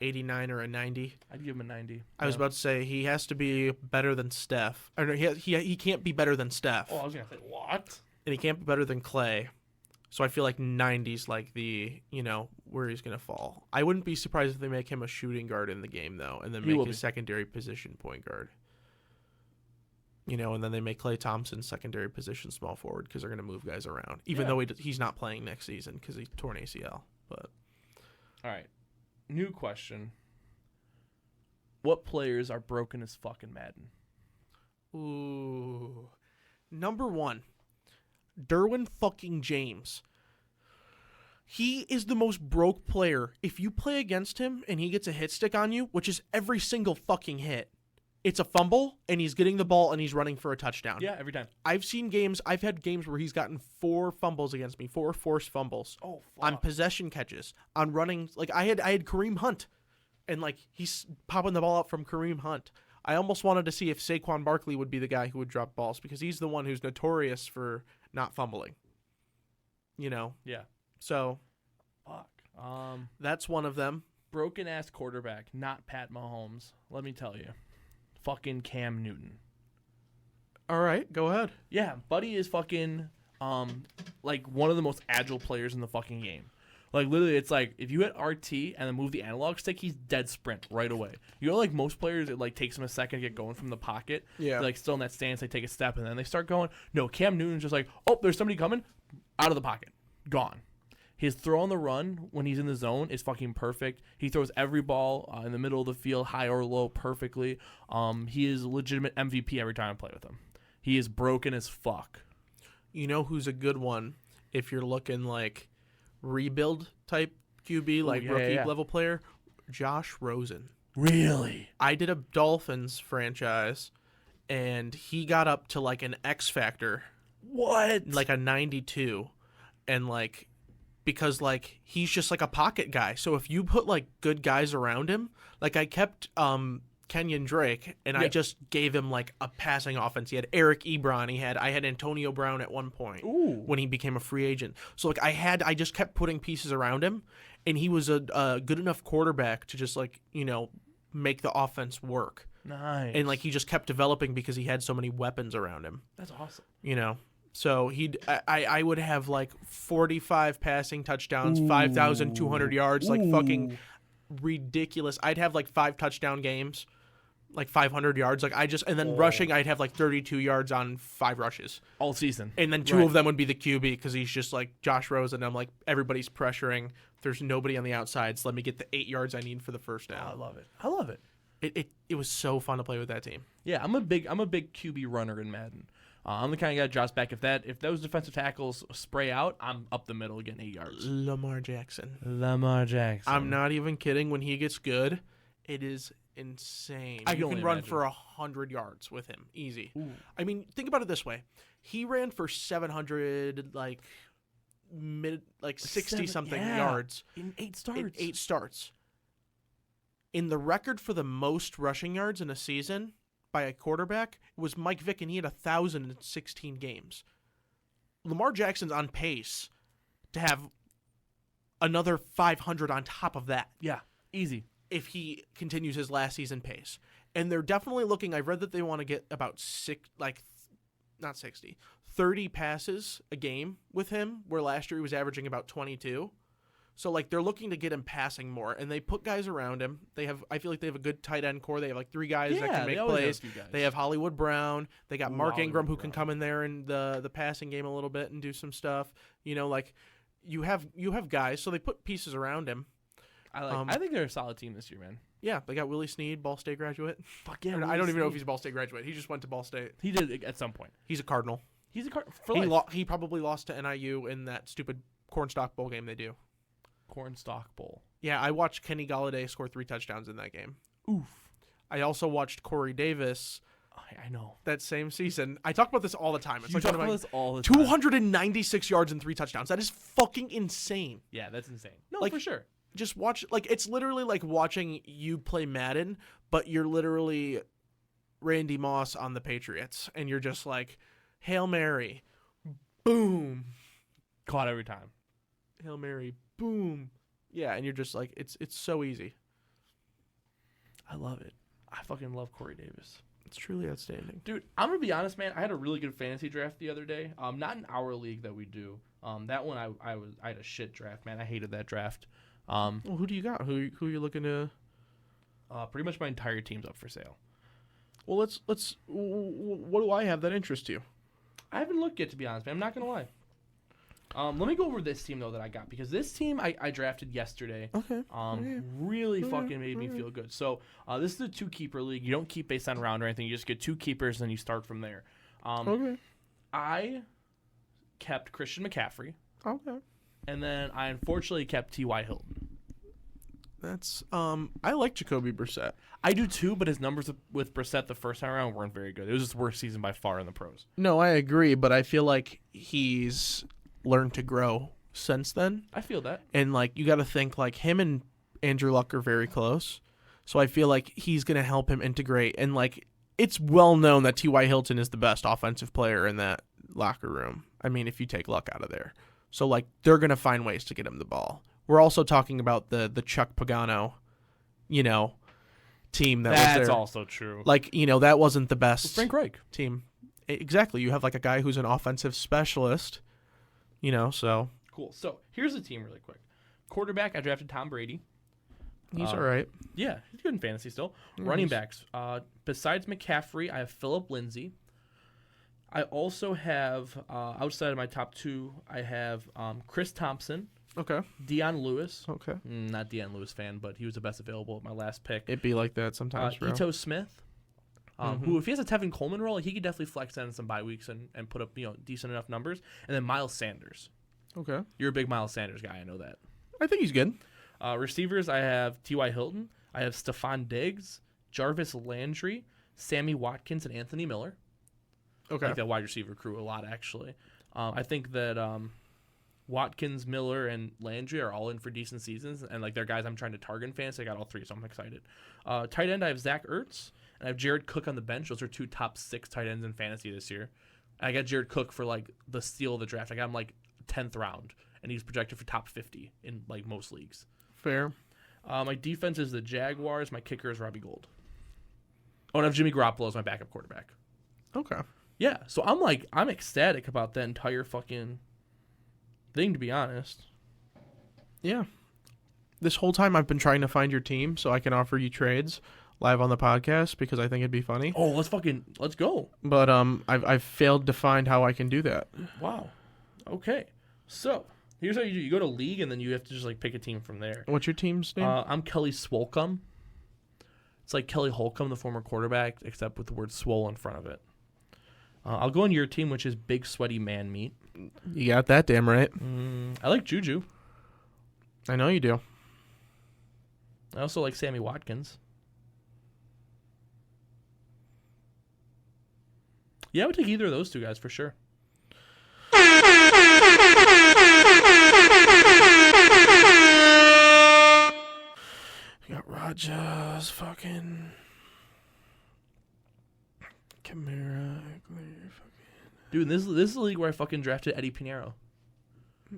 89 or a 90.
I'd give him a 90.
I was about to say he has to be better than Steph. Or no, he can't be better than Steph.
Oh, I was going to say, what?
And he can't be better than Clay. So I feel like 90's like the, where he's going to fall. I wouldn't be surprised if they make him a shooting guard in the game, though, and then make his secondary position point guard. And then they make Klay Thompson secondary position small forward because they're going to move guys around, even though he's not playing next season because he tore an ACL. But
all right, new question. What players are broken as fucking Madden?
Ooh. Number one, Derwin fucking James. He is the most broke player. If you play against him and he gets a hit stick on you, which is every single fucking hit, it's a fumble, and he's getting the ball, and he's running for a touchdown.
Yeah, every time.
I've had games where he's gotten 4 fumbles against me, 4 forced fumbles.
Oh, fuck.
On possession catches, on running. Like, I had Kareem Hunt, and, like, he's popping the ball out from Kareem Hunt. I almost wanted to see if Saquon Barkley would be the guy who would drop balls, because he's the one who's notorious for not fumbling.
Yeah.
So,
fuck.
That's one of them.
Broken ass quarterback, not Pat Mahomes. Let me tell you. Fucking Cam Newton.
All right, go ahead.
Yeah, Buddy is fucking like one of the most agile players in the fucking game. Like, literally, it's like if you hit RT and then move the analog stick, he's dead sprint right away. Like most players, it like takes them a second to get going from the pocket.
Yeah.
They're, like, still in that stance, they take a step and then they start going. No, Cam Newton's just like, oh, there's somebody coming, out of the pocket, gone. His throw on the run when he's in the zone is fucking perfect. He throws every ball in the middle of the field, high or low, perfectly. He is a legitimate MVP every time I play with him. He is broken as fuck.
You know who's a good one if you're looking like rebuild type QB, like rookie level player? Josh Rosen.
Really?
I did a Dolphins franchise, and he got up to like an X factor.
What?
Like a 92. And like... because, like, he's just, like, a pocket guy. So if you put, like, good guys around him, like, I kept Kenyon Drake, and I just gave him, like, a passing offense. He had Eric Ebron. I had Antonio Brown at one point when he became a free agent. So, like, I just kept putting pieces around him, and he was a good enough quarterback to just, like, make the offense work.
Nice.
And, like, he just kept developing because he had so many weapons around him.
That's awesome.
So I would have like 45 passing touchdowns, 5,200 yards, like fucking ridiculous. I'd have like 5 touchdown games, like 500 yards. Like and then rushing, I'd have like 32 yards on 5 rushes
all season.
And then 2 of them would be the QB because he's just like Josh Rosen. I'm like, everybody's pressuring. There's nobody on the outside, so let me get the 8 yards I need for the first down.
I love it. I love it.
It was so fun to play with that team.
Yeah, I'm a big QB runner in Madden. I'm the kind of guy that drops back. If those defensive tackles spray out, I'm up the middle getting 8 yards.
Lamar Jackson.
I'm
not even kidding. When he gets good, it is insane. You can run for 100 yards with him, easy.
Ooh.
I mean, think about it this way: he ran for 700, 60 something yards
in 8 starts.
In 8 starts. In the record for the most rushing yards in a season by a quarterback was Mike Vick, and he had 1,016 games. Lamar Jackson's on pace to have another 500 on top of that.
Yeah, easy.
If he continues his last season pace. And they're definitely looking, I've read that they want to get about 30 passes a game with him, where last year he was averaging about 22. So, they're looking to get him passing more, and they put guys around him. I feel like they have a good tight end core. They have, 3 guys that can make plays. They have Hollywood Brown. They got Mark Ingram, who can come in there in the passing game a little bit and do some stuff. You have guys, so they put pieces around him.
I think they're a solid team this year, man.
Yeah, they got Willie Snead, Ball State graduate.
Fuck yeah.
I don't even know if he's a Ball State graduate. He just went to Ball State.
He did at some point.
He's a Cardinal.
He's a Cardinal for life.
He probably lost to NIU in that stupid Cornstalk Bowl game they do.
Cornstalk Bowl.
Yeah, I watched Kenny Galladay score 3 touchdowns in that game.
Oof.
I also watched Corey Davis.
I know.
That same season. I talk about this all the time. It's
you talk about this all the time.
296 yards and 3 touchdowns. That is fucking insane.
Yeah, that's insane. No, for sure.
Just watch. It's literally like watching you play Madden, but you're literally Randy Moss on the Patriots, and you're just like, Hail Mary, boom.
Caught every time.
Hail Mary, boom. Yeah, and you're just like, it's so easy.
I love it. I fucking love Corey Davis.
It's truly outstanding.
Dude, I'm going to be honest, man. I had a really good fantasy draft the other day. Not in our league that we do. That one, I had a shit draft, man. I hated that draft.
Well, who do you got? Who are you looking to?
Pretty much my entire team's up for sale.
Well, let's. What do I have that interests you?
I haven't looked yet, to be honest, man. I'm not going to lie. Let me go over this team, though, that I got. Because this team I drafted yesterday.
Okay.
Really fucking made me feel good. So, this is a 2-keeper league. You don't keep based on round or anything. You just get 2 keepers, and then you start from there.
Okay.
I kept Christian McCaffrey.
Okay.
And then I unfortunately kept T.Y. Hilton.
That's I like Jacoby Brissett.
I do too, but his numbers with Brissett the first time around weren't very good. It was his worst season by far in the pros.
No, I agree, but I feel like he's learned to grow since then.
I feel that.
And you got to think him and Andrew Luck are very close. So I feel like he's going to help him integrate, and it's well known that T.Y. Hilton is the best offensive player in that locker room. I mean, if you take Luck out of there. So, they're going to find ways to get him the ball. We're also talking about the Chuck Pagano, team that was there.
That's also true.
That wasn't the best
Frank Reich
team. Exactly. You have, a guy who's an offensive specialist, so.
Cool. So, here's the team really quick. Quarterback, I drafted Tom Brady.
He's all right.
Yeah, he's good in fantasy still.
Nice.
Running backs. Besides McCaffrey, I have Phillip Lindsay. I also have, outside of my top 2, I have Chris Thompson.
Okay.
Deion Lewis.
Okay.
Not Deion Lewis fan, but he was the best available at my last pick.
It'd be like that sometimes, bro.
Ito Smith, who, if he has a Tevin Coleman role, he could definitely flex in some bye weeks and put up decent enough numbers. And then Miles Sanders.
Okay.
You're a big Miles Sanders guy. I know that.
I think he's good.
Receivers, I have T.Y. Hilton. I have Stephon Diggs, Jarvis Landry, Sammy Watkins, and Anthony Miller.
Okay.
I like that wide receiver crew a lot, actually. I think that Watkins, Miller, and Landry are all in for decent seasons, and they're guys I'm trying to target in fantasy. I got all 3, so I'm excited. Tight end, I have Zach Ertz, and I have Jared Cook on the bench. Those are 2 top 6 tight ends in fantasy this year. I got Jared Cook for the steal of the draft. I got him 10th round, and he's projected for top 50 in most leagues.
Fair.
My defense is the Jaguars. My kicker is Robbie Gould. Oh, and I have Jimmy Garoppolo as my backup quarterback.
Okay.
Yeah, so I'm ecstatic about that entire fucking thing, to be honest.
Yeah. this whole time I've been trying to find your team so I can offer you trades live on the podcast because I think it'd be funny.
Oh, let's go.
But I've failed to find how I can do that.
Wow. Okay. So here's how you do. You go to league and then you have to just like pick a team from there.
What's your team's name?
I'm Kelly Swolcombe. It's like Kelly Holcomb, the former quarterback, except with the word swole in front of it. I'll go on your team, which is Big Sweaty Man Meat.
You got that damn right.
I like Juju.
I know you do.
I also like Sammy Watkins. Yeah, I would take either of those two guys for sure.
You got Rogers, fucking Camara.
Dude, this is the league where I fucking drafted Eddie Pinheiro.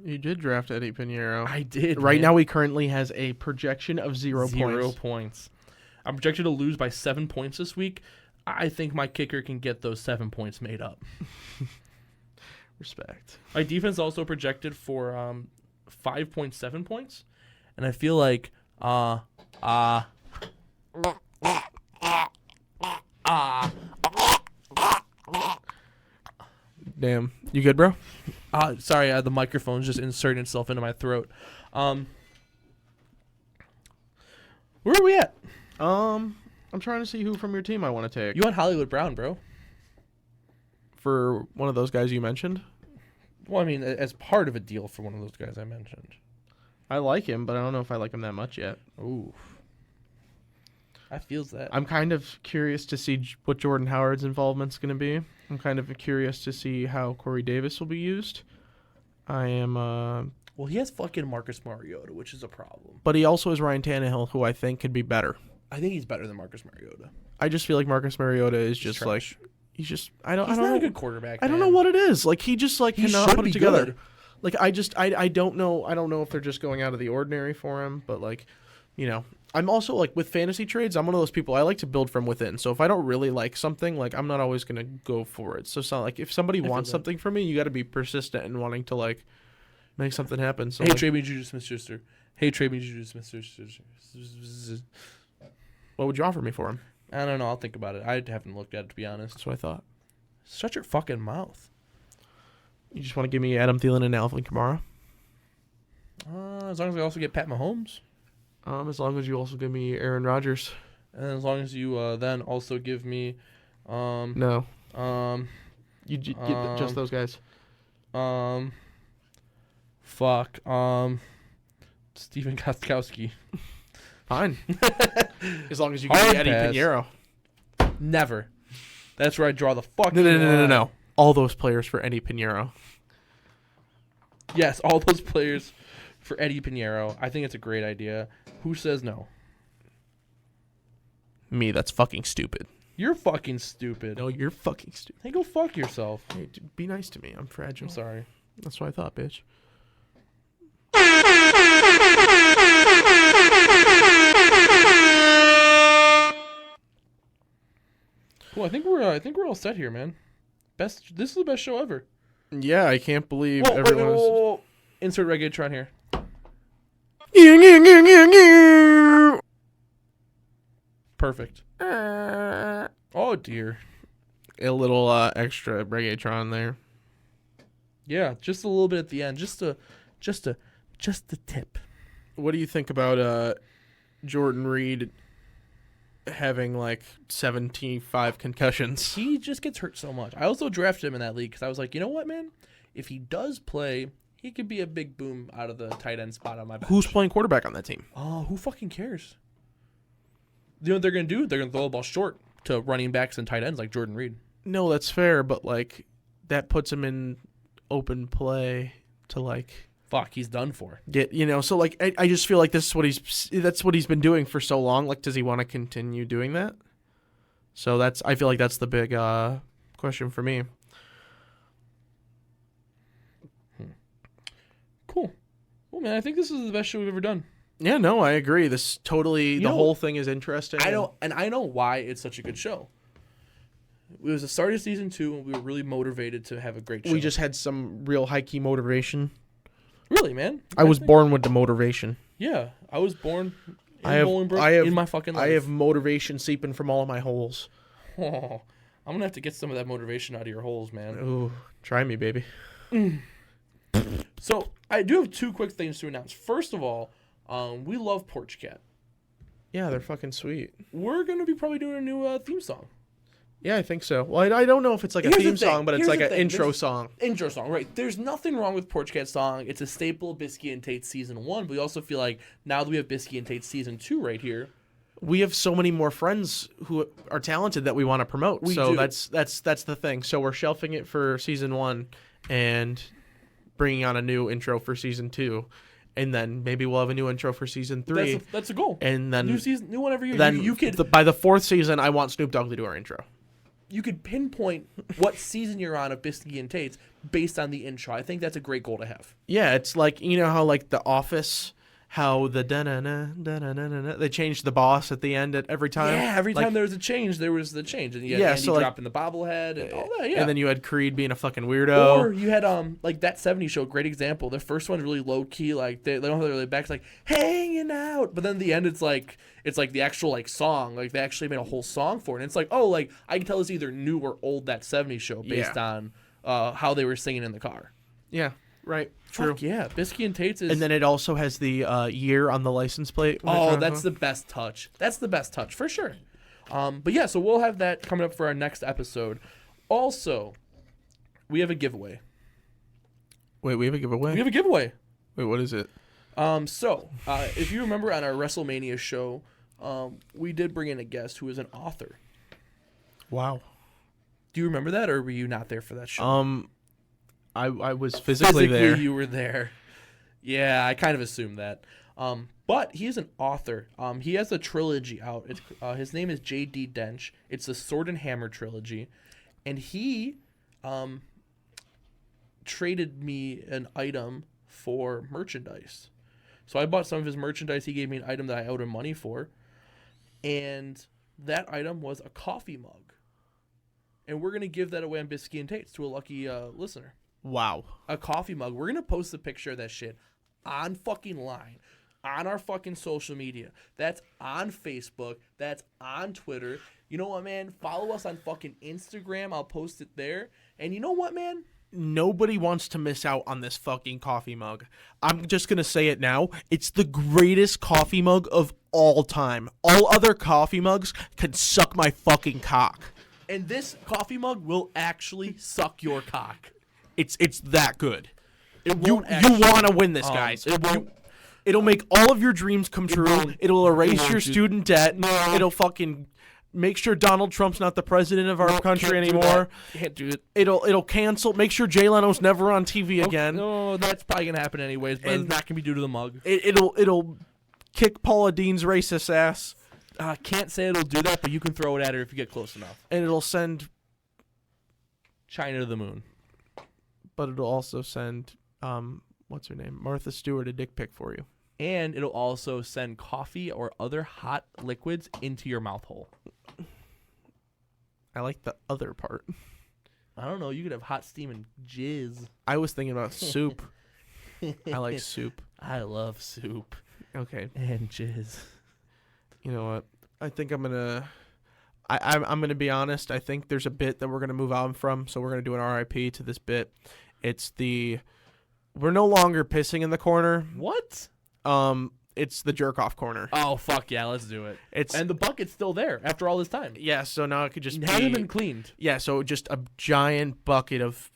You did draft Eddie Pinheiro.
I did.
Right
man.
now, he currently has a projection of 0
points. I'm projected to lose by 7 points this week. I think my kicker can get those 7 points made up.
Respect.
My defense also projected for 5.7 points, and I feel like
Damn. You good, bro?
sorry, the microphone's just inserting itself into my throat. Where are we at?
I'm trying to see who from your team I want to take.
You want Hollywood Brown, bro?
For one of those guys you mentioned?
Well, I mean, as part of a deal for one of those guys I mentioned.
I like him, but I don't know if I like him that much yet.
Ooh. I feels that.
I'm kind of curious to see what Jordan Howard's involvement's going to be. I'm kind of curious to see how Corey Davis will be used. I am...
Well, he has fucking Marcus Mariota, which is a problem.
But he also has Ryan Tannehill, who I think could be better.
I think he's better than Marcus Mariota.
I just feel like Marcus Mariota is just
trash.
like... He's just... I don't
He's not
know.
a good quarterback,
I don't
man.
know what it is. Like, he just, like,
He
cannot
should
put
be
it together.
good.
Like, I don't know. I don't know if they're just going out of the ordinary for him, but, like, you know... I'm also, like, with fantasy trades, I'm one of those people, I like to build from within. So if I don't really like something, like, I'm not always going to go for it. So it's not like, if somebody wants something from me, you got to be persistent in wanting to, like, make something happen. So
Hey,
like,
trade me Juju Smith-Schuster. Hey, trade me Juju Smith-Schuster.
what would you offer me for him?
I don't know. I'll think about it. I haven't looked at it, to be honest.
That's what I thought.
Shut your fucking mouth.
You just want to give me Adam Thielen and Alvin Kamara?
As long as I also get Pat Mahomes.
As long as you also give me Aaron Rodgers.
And as long as you then also give me...
No. You get just those guys.
Fuck. Stephen Gostkowski.
Fine. As long as you give me
Hard
Eddie
pass.
Pinheiro.
Never. That's where I draw the fucking
No.
line.
All those players for Eddie Pinheiro.
Yes, all those players for Eddie Pinheiro. I think it's a great idea. Who says no?
Me, that's fucking stupid.
You're fucking stupid.
No, you're fucking stupid.
Hey, go fuck yourself.
Hey, dude, be nice to me. I'm fragile.
I'm sorry.
That's what I thought, bitch.
Cool. I think we're all set here, man. This is the best show ever.
Yeah, I can't believe
Whoa,
everyone is...
whoa. Insert Reggaetron here. Perfect. Oh dear.
A little extra reggaeton there.
Yeah, just a little bit at the end. Just a tip.
What do you think about Jordan Reed having like 75 concussions?
He just gets hurt so much. I also drafted him in that league because I was like, you know what, man? If he does play, he could be a big boom out of the tight end spot on my bench.
Who's playing quarterback on that team?
Oh, who fucking cares? You know what they're going to do? They're going to throw the ball short to running backs and tight ends like Jordan Reed.
No, that's fair, but like that puts him in open play to like
Fuck, he's done for.
get, you know, so like I just feel like that's what he's been doing for so long. Like, does he want to continue doing that? So I feel like that's the big question for me.
Cool. Well, man, I think this is the best show we've ever done.
Yeah, no, I agree. This totally, the whole thing is interesting.
I know why it's such a good show. It was the start of season 2, and we were really motivated to have a great show.
We just had some real high key motivation.
Really, man.
I was born with the motivation.
Yeah, I was born in
I have
Bolingbrook in my fucking life.
I have motivation seeping from all of my holes.
Oh, I'm gonna have to get some of that motivation out of your holes, man.
Ooh, try me, baby.
So I do have 2 quick things to announce. First of all, we love Porch Cat.
Yeah, they're fucking sweet.
We're gonna be probably doing a new theme song.
Yeah, I think so. Well, I don't know if it's like a
Here's the
theme
thing.
song, but it's
Here's
like
the
an
thing.
intro
There's-
song.
Intro song, right? There's nothing wrong with Porch Cat song. It's a staple of Bisky and Tate's season 1. But we also feel like now that we have Bisky and Tate's season 2 right here,
We have so many more friends who are talented that we want to promote.
We
so
do.
that's the thing. So we're shelving it for season 1 and bringing on a new intro for season 2, and then maybe we'll have a new intro for season 3.
that's a goal.
And then
New season, new one every year.
then
You could
by the 4th season, I want Snoop Dogg to do our intro.
you could pinpoint what season you're on of Bisky and Tate's based on the intro. I think that's a great goal to have.
Yeah, it's like, you know how like The Office, how the da-na-na, they changed the boss at the end at every time.
Yeah, every
Like,
time there was a change, there was the change, and you had
Yeah,
Andy
so, like-
dropping the bobblehead and all that. Yeah,
And then you had Creed being a fucking weirdo.
or you had like that '70s show. Great example. The first one's really low key, like they don't have their really backs, like hanging out. But then the end, it's like the actual like song. Like they actually made a whole song for it. And it's like, oh, like I can tell it's either new or old, that '70s show based on how they were singing in the car.
Yeah, right. True.
Fuck yeah, Bisky and Tate's is.
And then it also has the year on the license plate. when it
Oh,
comes
that's
up.
the best touch. That's the best touch for sure. But yeah, so we'll have that coming up for our next episode. Also, we have a giveaway.
Wait, we have a giveaway?
We have a giveaway.
Wait, what is it?
If you remember on our WrestleMania show, we did bring in a guest who is an author.
Wow.
Do you remember that, or were you not there for that show?
I was physically there.
you were there. Yeah, I kind of assumed that. But he is an author. He has a trilogy out. It's, his name is J.D. Dench. It's the Sword and Hammer trilogy. And he traded me an item for merchandise. So I bought some of his merchandise. He gave me an item that I owed him money for. And that item was a coffee mug. And we're going to give that away on Bisky and Tates to a lucky listener.
Wow.
A coffee mug. We're going to post a picture of that shit on fucking line, on our fucking social media. That's on Facebook. That's on Twitter. You know what, man? Follow us on fucking Instagram. I'll post it there. And you know what, man?
Nobody wants to miss out on this fucking coffee mug. I'm just going to say it now. It's the greatest coffee mug of all time. All other coffee mugs can suck my fucking cock.
And this coffee mug will actually suck your cock.
It's that good.
It
You
won't actually,
want to win this, guys.
It won't.
It'll make all of your dreams come true.
won't.
It'll erase
won't,
your
dude.
student debt.
No.
It'll fucking make sure Donald Trump's not the president of our
No,
country
can't do
anymore.
that. Can't do it.
It'll cancel. Make sure Jay Leno's never on TV again.
No, that's probably gonna happen anyways. But
And-
it's not gonna be due to the mug.
It'll kick Paula Dean's racist ass,
Can't say it'll do that, but you can throw it at her if you get close enough.
and it'll send.
China to the moon.
But it'll also send what's her name, Martha Stewart, a dick pic for you.
And it'll also send coffee or other hot liquids into your mouth hole.
I like the other part.
I don't know. You could have hot steam and jizz.
I was thinking about soup. I like soup.
I love soup
Okay,
and jizz.
you know what? I think I'm gonna. I'm gonna be honest. I think there's a bit that we're gonna move on from, so we're gonna do an RIP to this bit. It's the we're no longer pissing in the corner.
What?
It's the jerk off corner.
Oh, fuck yeah. Let's do it. And the bucket's still there after all this time.
Yeah, so now it could just
It hasn't
be
been cleaned.
yeah, so just a giant bucket of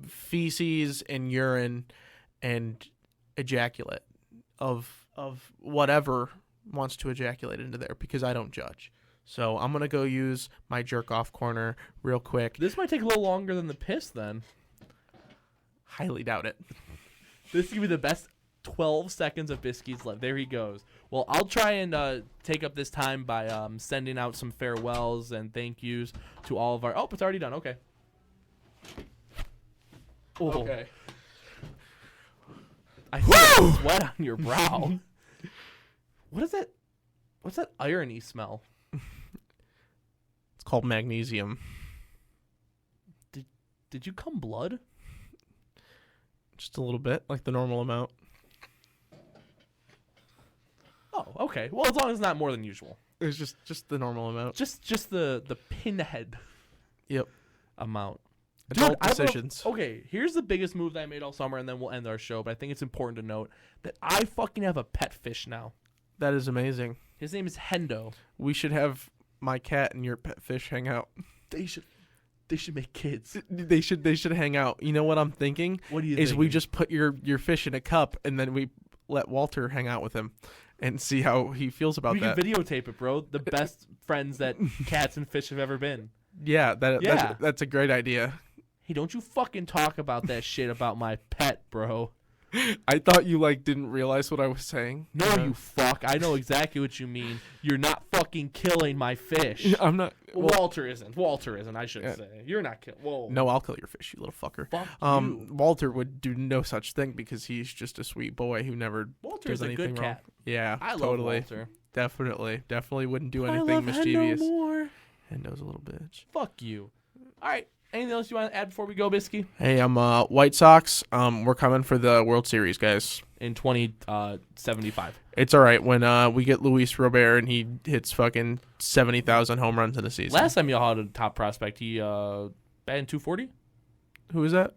feces and urine and ejaculate of whatever wants to ejaculate into there, because I don't judge. So I'm gonna go use my jerk off corner real quick.
This might take a little longer than the piss then.
Highly doubt it.
This could be the best 12 seconds of Bisky's life. There he goes. Well, I'll try and take up this time by sending out some farewells and thank yous to all of our... Oh, it's already done. Okay. Oh.
Okay.
I feel sweat on your brow. What is that? What's that irony smell?
It's called magnesium.
Did you come blood?
Just a little bit, like the normal amount.
okay. Well, as long as it's not more than usual.
It's just the normal amount.
Just the pinhead
Yep.
amount.
Adult
I love-
decisions.
okay, here's the biggest move that I made all summer, and then we'll end our show. But I think it's important to note that I fucking have a pet fish now.
That is amazing.
His name is Hendo.
We should have my cat and your pet fish hang out.
They should make kids.
They should hang out. You know what I'm thinking?
What do you
Is
think?
we just put your fish in a cup and then we let Walter hang out with him and see how he feels about
we
that.
can videotape it, bro. The best friends that cats and fish have ever been.
Yeah,
Yeah.
That's a great idea.
Hey, don't you fucking talk about that shit about my pet, bro.
I thought you didn't realize what I was saying.
No, you fuck. I know exactly what you mean. You're not fucking killing my fish.
I'm not. Well,
Walter isn't. I should say. You're not killing. Whoa.
no, I'll kill your fish, you little fucker.
Fuck you.
Walter would do no such thing because he's just a sweet boy who never
Walter's
does
a
anything
good
wrong.
cat.
Yeah,
I love
totally.
Walter.
Definitely wouldn't do
I
anything
love
mischievous.
Hendo more.
Hendo's a little bitch.
Fuck you. All right. Anything else you want to add before we go, Bisky?
Hey, I'm White Sox. We're coming for the World Series, guys.
In 2075.
It's all right when we get Luis Robert and he hits fucking 70,000 home runs in a season.
Last time y'all had a top prospect, he batted 240.
Who is that?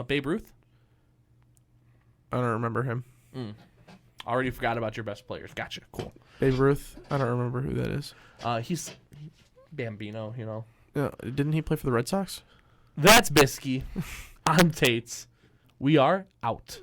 Babe Ruth.
I don't remember him.
Already forgot about your best players. Gotcha. Cool.
Babe Ruth? I don't remember who that is.
He's Bambino, you know.
Didn't he play for the Red Sox?
That's Bisky. I'm Tates. We are out.